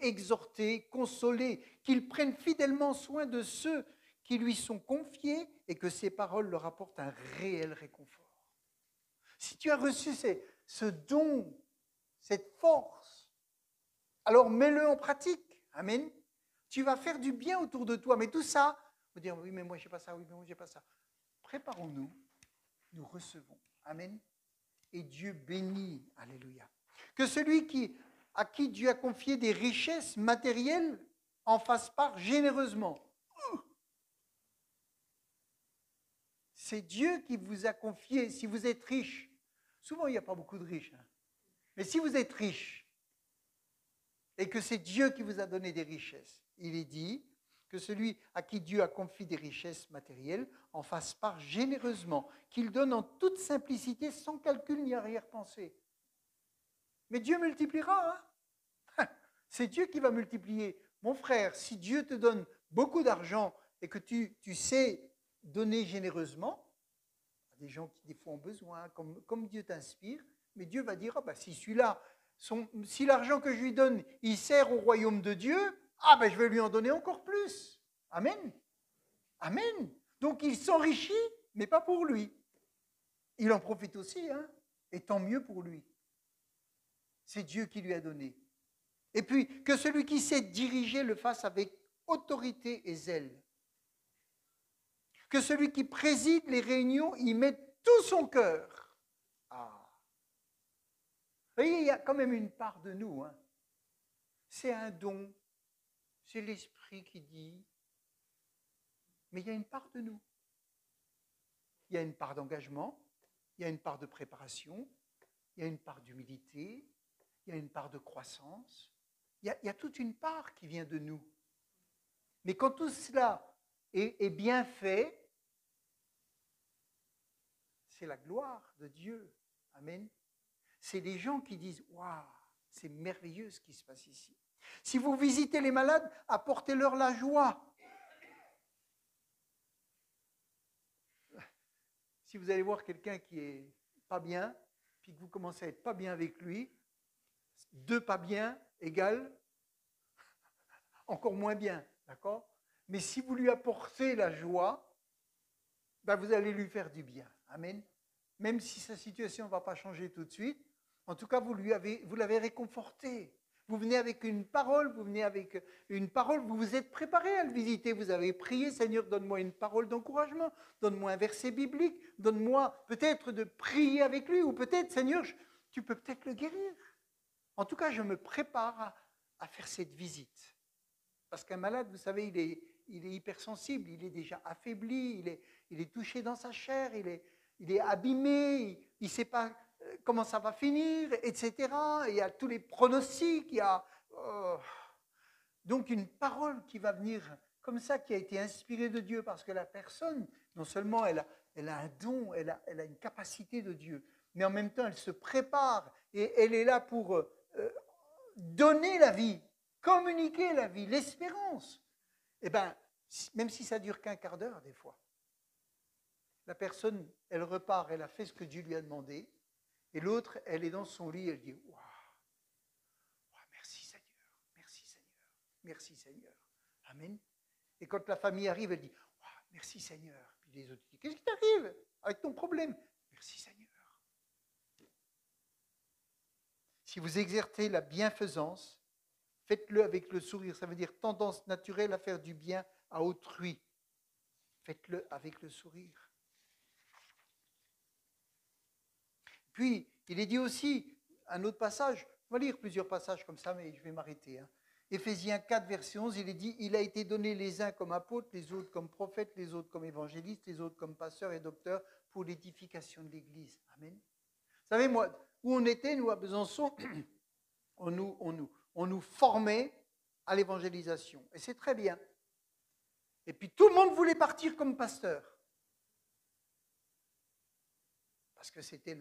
exhorter, consoler, qu'il prenne fidèlement soin de ceux qui lui sont confiés et que ses paroles leur apportent un réel réconfort. Si tu as reçu ce don, cette force, alors mets-le en pratique. Amen. Tu vas faire du bien autour de toi, mais tout ça, on va dire, oui, mais moi, je n'ai pas ça, oui, mais moi, je n'ai pas ça. Préparons-nous, nous recevons. Amen. Et Dieu bénit. Alléluia. Que celui à qui Dieu a confié des richesses matérielles en fasse part généreusement. C'est Dieu qui vous a confié, si vous êtes riche. Souvent, il n'y a pas beaucoup de riches. Mais si vous êtes riche, et que c'est Dieu qui vous a donné des richesses, il est dit que celui à qui Dieu a confié des richesses matérielles en fasse part généreusement, qu'il donne en toute simplicité, sans calcul ni arrière-pensée. Mais Dieu multipliera. Hein? C'est Dieu qui va multiplier. Mon frère, si Dieu te donne beaucoup d'argent et que tu sais donner généreusement, à des gens qui des fois ont besoin, comme Dieu t'inspire, mais Dieu va dire, si celui-là, si l'argent que je lui donne, il sert au royaume de Dieu, je vais lui en donner encore plus. Amen. Amen. Donc il s'enrichit, mais pas pour lui. Il en profite aussi, hein, et tant mieux pour lui. C'est Dieu qui lui a donné. Et puis, que celui qui sait diriger le fasse avec autorité et zèle. Que celui qui préside les réunions y mette tout son cœur. Vous voyez, il y a quand même une part de nous. Hein. C'est un don. C'est l'esprit qui dit. Mais il y a une part de nous. Il y a une part d'engagement. Il y a une part de préparation. Il y a une part d'humilité. Il y a une part de croissance. Il y a toute une part qui vient de nous. Mais quand tout cela est bien fait, c'est la gloire de Dieu. Amen. C'est les gens qui disent « Waouh, c'est merveilleux ce qui se passe ici ». Si vous visitez les malades, apportez-leur la joie. Si vous allez voir quelqu'un qui est pas bien, puis que vous commencez à être pas bien avec lui, 2 pas bien égale encore moins bien, d'accord? Mais si vous lui apportez la joie, vous allez lui faire du bien. Amen. Même si sa situation ne va pas changer tout de suite, en tout cas, vous l'avez réconforté. Vous venez avec une parole, vous vous êtes préparé à le visiter, vous avez prié, Seigneur, donne-moi une parole d'encouragement, donne-moi un verset biblique, donne-moi peut-être de prier avec lui, ou peut-être, Seigneur, tu peux peut-être le guérir. En tout cas, je me prépare à faire cette visite. Parce qu'un malade, vous savez, il est hypersensible, il est déjà affaibli, il est touché dans sa chair, il est abîmé, il ne sait pas comment ça va finir, etc. Il y a tous les pronostics, il y a donc une parole qui va venir comme ça, qui a été inspirée de Dieu, parce que la personne, non seulement elle a un don, elle a une capacité de Dieu, mais en même temps elle se prépare et elle est là pour donner la vie, communiquer la vie, l'espérance. Eh bien, même si ça dure qu'un quart d'heure des fois, la personne, elle repart, elle a fait ce que Dieu lui a demandé, et l'autre, elle est dans son lit, elle dit « Waouh, merci Seigneur, merci Seigneur, merci Seigneur. » Amen. Et quand la famille arrive, elle dit « Waouh, merci Seigneur. » Puis les autres disent « Qu'est-ce qui t'arrive avec ton problème ?»« Merci Seigneur. » Si vous exercez la bienfaisance, faites-le avec le sourire. Ça veut dire tendance naturelle à faire du bien à autrui. Faites-le avec le sourire. Puis, il est dit aussi, un autre passage, on va lire plusieurs passages comme ça, mais je vais m'arrêter. Éphésiens 4, verset 11, il est dit, il a été donné les uns comme apôtres, les autres comme prophètes, les autres comme évangélistes, les autres comme pasteurs et docteurs pour l'édification de l'Église. Amen. Vous savez, moi, où on était, nous, à Besançon, on nous formait à l'évangélisation. Et c'est très bien. Et puis tout le monde voulait partir comme pasteur. Parce que c'était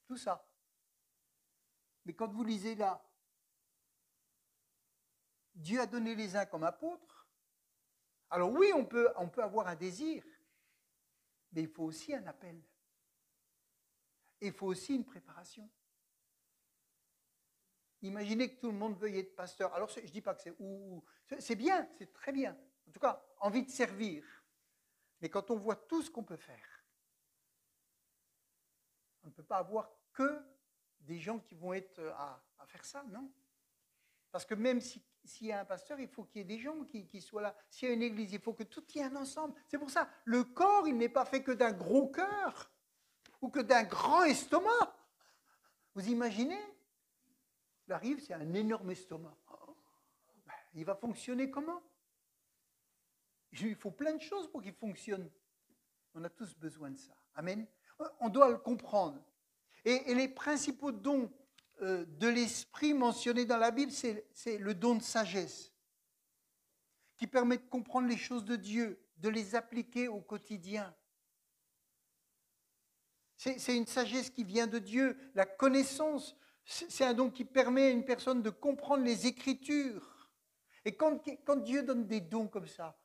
tout ça. Mais quand vous lisez là, Dieu a donné les uns comme apôtres. Alors oui, on peut avoir un désir, mais il faut aussi un appel. Et il faut aussi une préparation. Imaginez que tout le monde veuille être pasteur. Alors je ne dis pas que c'est bien, c'est très bien. En tout cas, envie de servir. Mais quand on voit tout ce qu'on peut faire, on ne peut pas avoir que des gens qui vont être à faire ça, non. Parce que même s'il y a un pasteur, il faut qu'il y ait des gens qui soient là. S'il y a une église, il faut que tout y ait un ensemble. C'est pour ça, le corps, il n'est pas fait que d'un gros cœur ou que d'un grand estomac. Vous imaginez? Il arrive, c'est un énorme estomac. Il va fonctionner comment? Il faut plein de choses pour qu'il fonctionne. On a tous besoin de ça. Amen. On doit le comprendre. Et les principaux dons de l'esprit mentionnés dans la Bible, c'est le don de sagesse, qui permet de comprendre les choses de Dieu, de les appliquer au quotidien. C'est une sagesse qui vient de Dieu. La connaissance, c'est un don qui permet à une personne de comprendre les Écritures. Et quand Dieu donne des dons comme ça,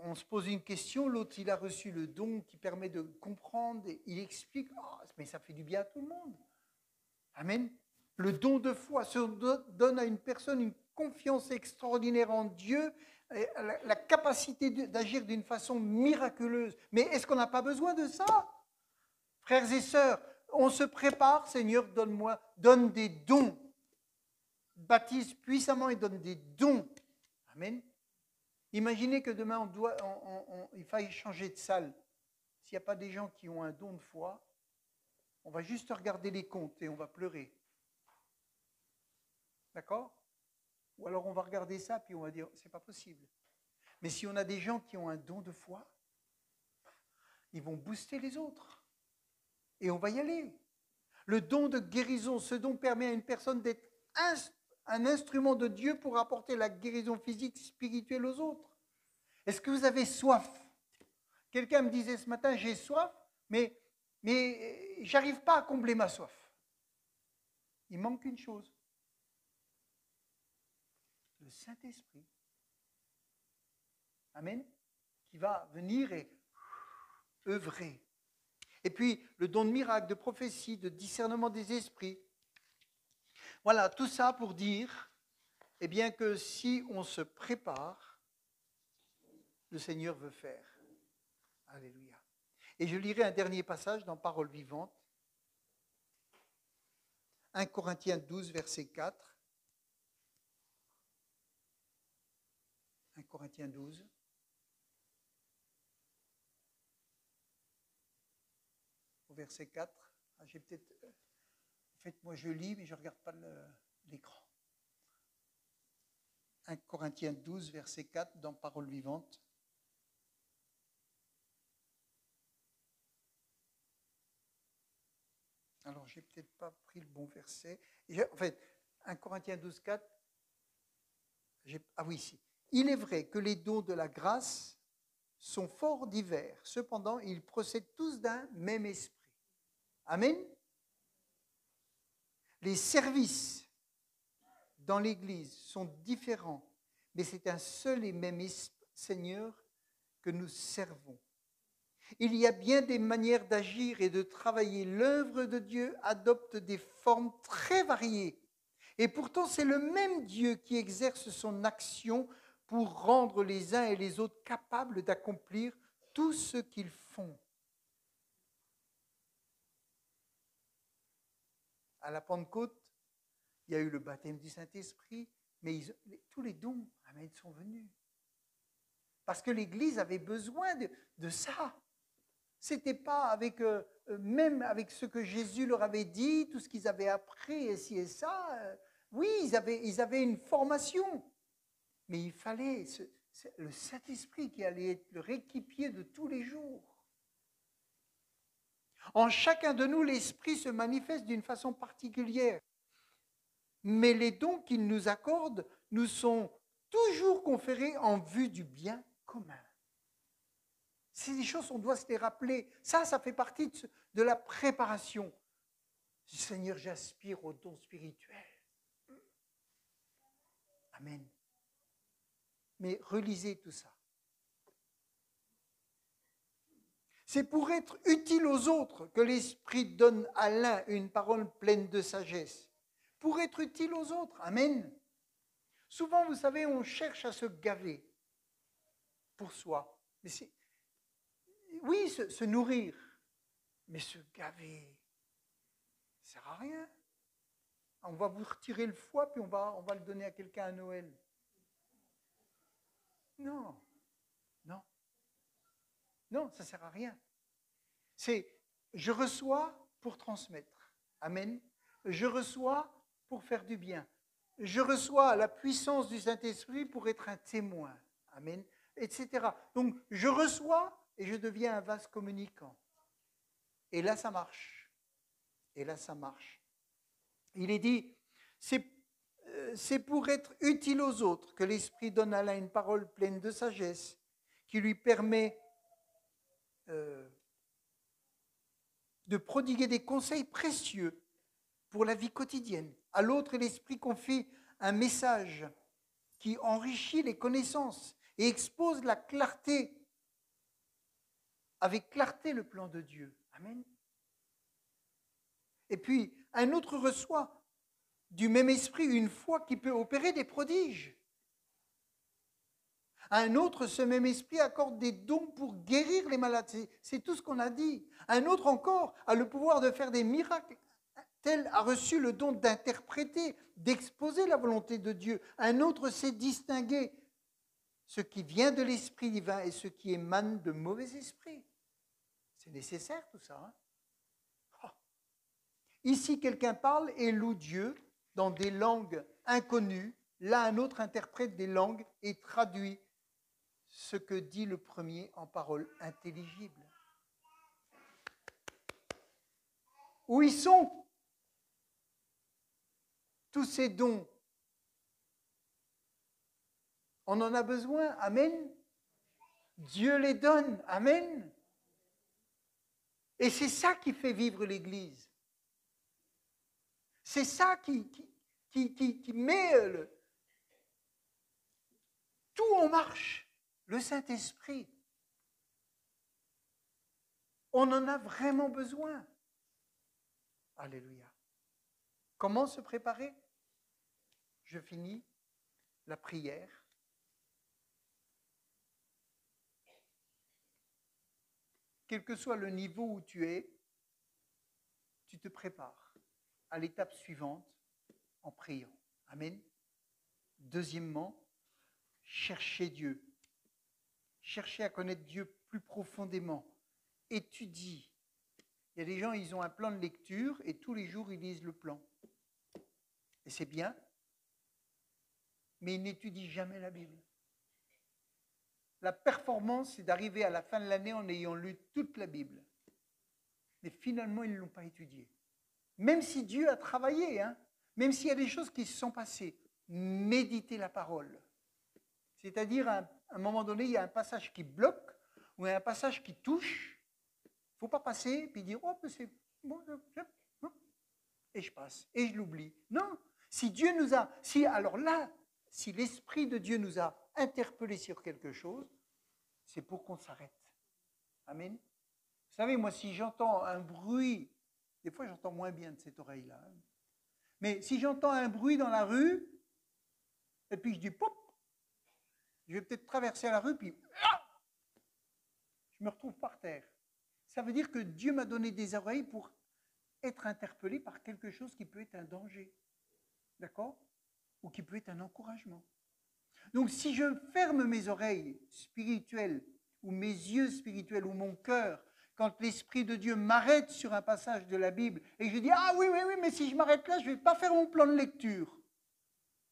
on se pose une question, l'autre il a reçu le don qui permet de comprendre, et il explique, mais ça fait du bien à tout le monde. Amen. Le don de foi donne à une personne une confiance extraordinaire en Dieu, la capacité d'agir d'une façon miraculeuse. Mais est-ce qu'on n'a pas besoin de ça? Frères et sœurs, on se prépare, Seigneur, donne des dons. Baptise puissamment et donne des dons. Amen. Imaginez que demain, il faille changer de salle. S'il n'y a pas des gens qui ont un don de foi, on va juste regarder les comptes et on va pleurer. D'accord? Ou alors on va regarder ça puis on va dire, c'est pas possible. Mais si on a des gens qui ont un don de foi, ils vont booster les autres. Et on va y aller. Le don de guérison, ce don permet à une personne d'être un instrument de Dieu pour apporter la guérison physique, spirituelle aux autres. Est-ce que vous avez soif? Quelqu'un me disait ce matin, j'ai soif, mais j'arrive pas à combler ma soif. Il manque une chose. Le Saint-Esprit. Amen. Qui va venir et œuvrer. Et puis, le don de miracle, de prophétie, de discernement des esprits. Voilà, tout ça pour dire, eh bien, que si on se prépare, le Seigneur veut faire. Alléluia. Et je lirai un dernier passage dans Paroles vivantes. 1 Corinthiens 12, verset 4. 1 Corinthiens 12. au verset 4. Ah, j'ai peut-être... En fait, moi je lis, mais je ne regarde pas l'écran. 1 Corinthiens 12, verset 4, dans Parole vivante. Alors, j'ai peut-être pas pris le bon verset. En fait, 1 Corinthiens 12, 4. Ah oui, ici. Il est vrai que les dons de la grâce sont fort divers. Cependant, ils procèdent tous d'un même esprit. Amen. Les services dans l'Église sont différents, mais c'est un seul et même Seigneur que nous servons. Il y a bien des manières d'agir et de travailler. L'œuvre de Dieu adopte des formes très variées. Et pourtant, c'est le même Dieu qui exerce son action pour rendre les uns et les autres capables d'accomplir tout ce qu'ils font. À la Pentecôte, il y a eu le baptême du Saint-Esprit, mais tous les dons, amen, sont venus. Parce que l'Église avait besoin de ça. C'était pas avec, même avec ce que Jésus leur avait dit, tout ce qu'ils avaient appris, et ci et ça. Oui, ils avaient une formation. Mais il fallait le Saint-Esprit qui allait être le réquipier de tous les jours. En chacun de nous, l'Esprit se manifeste d'une façon particulière. Mais les dons qu'il nous accorde nous sont toujours conférés en vue du bien commun. C'est des choses, on doit se les rappeler. Ça fait partie de la préparation. Seigneur, j'aspire aux dons spirituels. Amen. Mais relisez tout ça. C'est pour être utile aux autres que l'Esprit donne à l'un une parole pleine de sagesse. Pour être utile aux autres. Amen. Souvent, vous savez, on cherche à se gaver pour soi. Mais oui, se nourrir, mais se gaver, ça ne sert à rien. On va vous retirer le foie, puis on va le donner à quelqu'un à Noël. Non, non, non, ça ne sert à rien. Je reçois pour transmettre. Amen. Je reçois pour faire du bien. Je reçois la puissance du Saint-Esprit pour être un témoin. Amen. Etc. Donc, je reçois et je deviens un vase communicant. Et là, ça marche. Et là, ça marche. Il est dit, c'est pour être utile aux autres que l'Esprit donne à l'un une parole pleine de sagesse qui lui permet de prodiguer des conseils précieux pour la vie quotidienne. À l'autre, l'Esprit confie un message qui enrichit les connaissances et expose la clarté, avec clarté le plan de Dieu. Amen. Et puis, un autre reçoit du même esprit une foi qui peut opérer des prodiges. Un autre, ce même esprit accorde des dons pour guérir les malades. C'est tout ce qu'on a dit. Un autre encore a le pouvoir de faire des miracles. Tel a reçu le don d'interpréter, d'exposer la volonté de Dieu. Un autre sait distinguer ce qui vient de l'Esprit divin et ce qui émane de mauvais esprits. C'est nécessaire tout ça. Hein? Oh. Ici, quelqu'un parle et loue Dieu dans des langues inconnues. Là, un autre interprète des langues et traduit ce que dit le premier en paroles intelligibles. Où ils sont tous ces dons? On en a besoin. Amen. Dieu les donne. Amen. Et c'est ça qui fait vivre l'Église. C'est ça qui met tout en marche. Le Saint-Esprit. On en a vraiment besoin. Alléluia. Comment se préparer? Je finis la prière. Quel que soit le niveau où tu es, tu te prépares à l'étape suivante en priant. Amen. Deuxièmement, chercher Dieu. Chercher à connaître Dieu plus profondément. Étudie Il y a des gens, ils ont un plan de lecture et tous les jours, ils lisent le plan. Et c'est bien, mais ils n'étudient jamais la Bible. La performance, c'est d'arriver à la fin de l'année en ayant lu toute la Bible. Mais finalement, ils ne l'ont pas étudiée. Même si Dieu a travaillé, hein, même s'il y a des choses qui se sont passées, méditez la parole. C'est-à-dire, à un moment donné, il y a un passage qui bloque ou un passage qui touche. Il ne faut pas passer et puis dire, oh, c'est bon, et je passe, et je l'oublie. Non, si Dieu nous a, alors là, si l'Esprit de Dieu nous a interpellés sur quelque chose, c'est pour qu'on s'arrête. Amen. Vous savez, moi, si j'entends un bruit, des fois j'entends moins bien de cette oreille-là, hein, mais si j'entends un bruit dans la rue, et puis je dis, pop, je vais peut-être traverser la rue, puis je me retrouve par terre. Ça veut dire que Dieu m'a donné des oreilles pour être interpellé par quelque chose qui peut être un danger. D'accord? Ou qui peut être un encouragement. Donc si je ferme mes oreilles spirituelles, ou mes yeux spirituels, ou mon cœur, quand l'Esprit de Dieu m'arrête sur un passage de la Bible, et que je dis, ah oui, mais si je m'arrête là, je ne vais pas faire mon plan de lecture.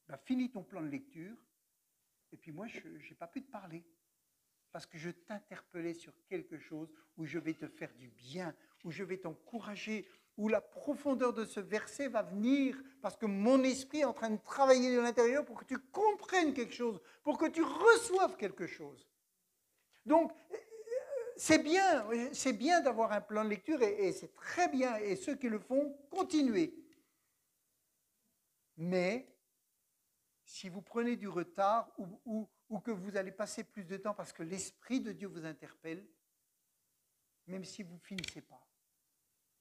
Ben, finis ton plan de lecture, et puis moi, je n'ai pas pu te parler. Parce que je t'interpellais sur quelque chose où je vais te faire du bien, où je vais t'encourager, où la profondeur de ce verset va venir, parce que mon esprit est en train de travailler de l'intérieur pour que tu comprennes quelque chose, pour que tu reçoives quelque chose. Donc, c'est bien d'avoir un plan de lecture et c'est très bien, et ceux qui le font, continuez. Mais, si vous prenez du retard ou que vous allez passer plus de temps parce que l'Esprit de Dieu vous interpelle, même si vous ne finissez pas,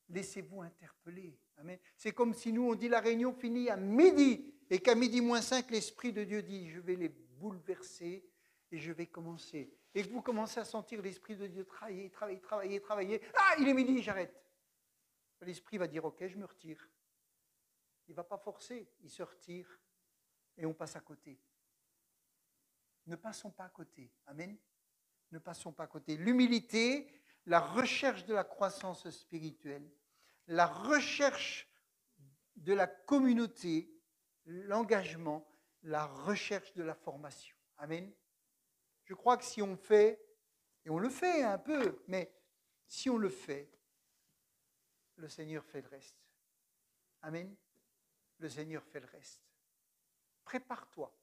laissez-vous interpeller. Amen. C'est comme si nous, on dit la réunion finit à midi et qu'à midi moins 5, l'Esprit de Dieu dit, je vais les bouleverser et je vais commencer. Et que vous commencez à sentir l'Esprit de Dieu travailler. Ah, il est midi, j'arrête. L'Esprit va dire, ok, je me retire. Il ne va pas forcer, il se retire et on passe à côté. Ne passons pas à côté. Amen. Ne passons pas à côté. L'humilité, la recherche de la croissance spirituelle, la recherche de la communauté, l'engagement, la recherche de la formation. Amen. Je crois que si on fait, et on le fait un peu, mais si on le fait, le Seigneur fait le reste. Amen. Le Seigneur fait le reste. Prépare-toi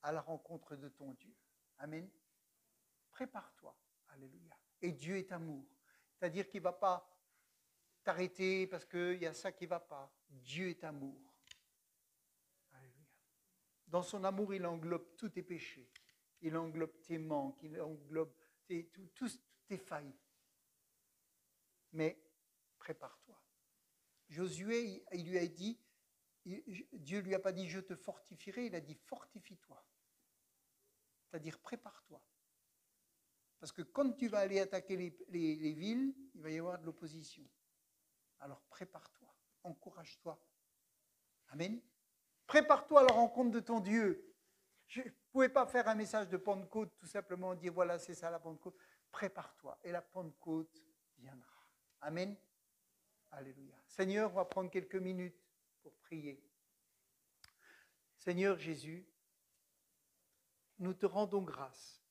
à la rencontre de ton Dieu. Amen. Prépare-toi. Alléluia. Et Dieu est amour. C'est-à-dire qu'il ne va pas t'arrêter parce qu'il y a ça qui ne va pas. Dieu est amour. Alléluia. Dans son amour, il englobe tous tes péchés. Il englobe tes manques. Il englobe toutes tes failles. Mais prépare-toi. Josué, il lui a dit, Dieu ne lui a pas dit je te fortifierai, il a dit fortifie-toi. C'est-à-dire prépare-toi. Parce que quand tu vas aller attaquer les villes, il va y avoir de l'opposition. Alors prépare-toi, encourage-toi. Amen. Prépare-toi à la rencontre de ton Dieu. Je ne pouvais pas faire un message de Pentecôte, tout simplement dire voilà, c'est ça la Pentecôte. Prépare-toi et la Pentecôte viendra. Amen. Alléluia. Seigneur, on va prendre quelques minutes pour prier. Seigneur Jésus, nous te rendons grâce.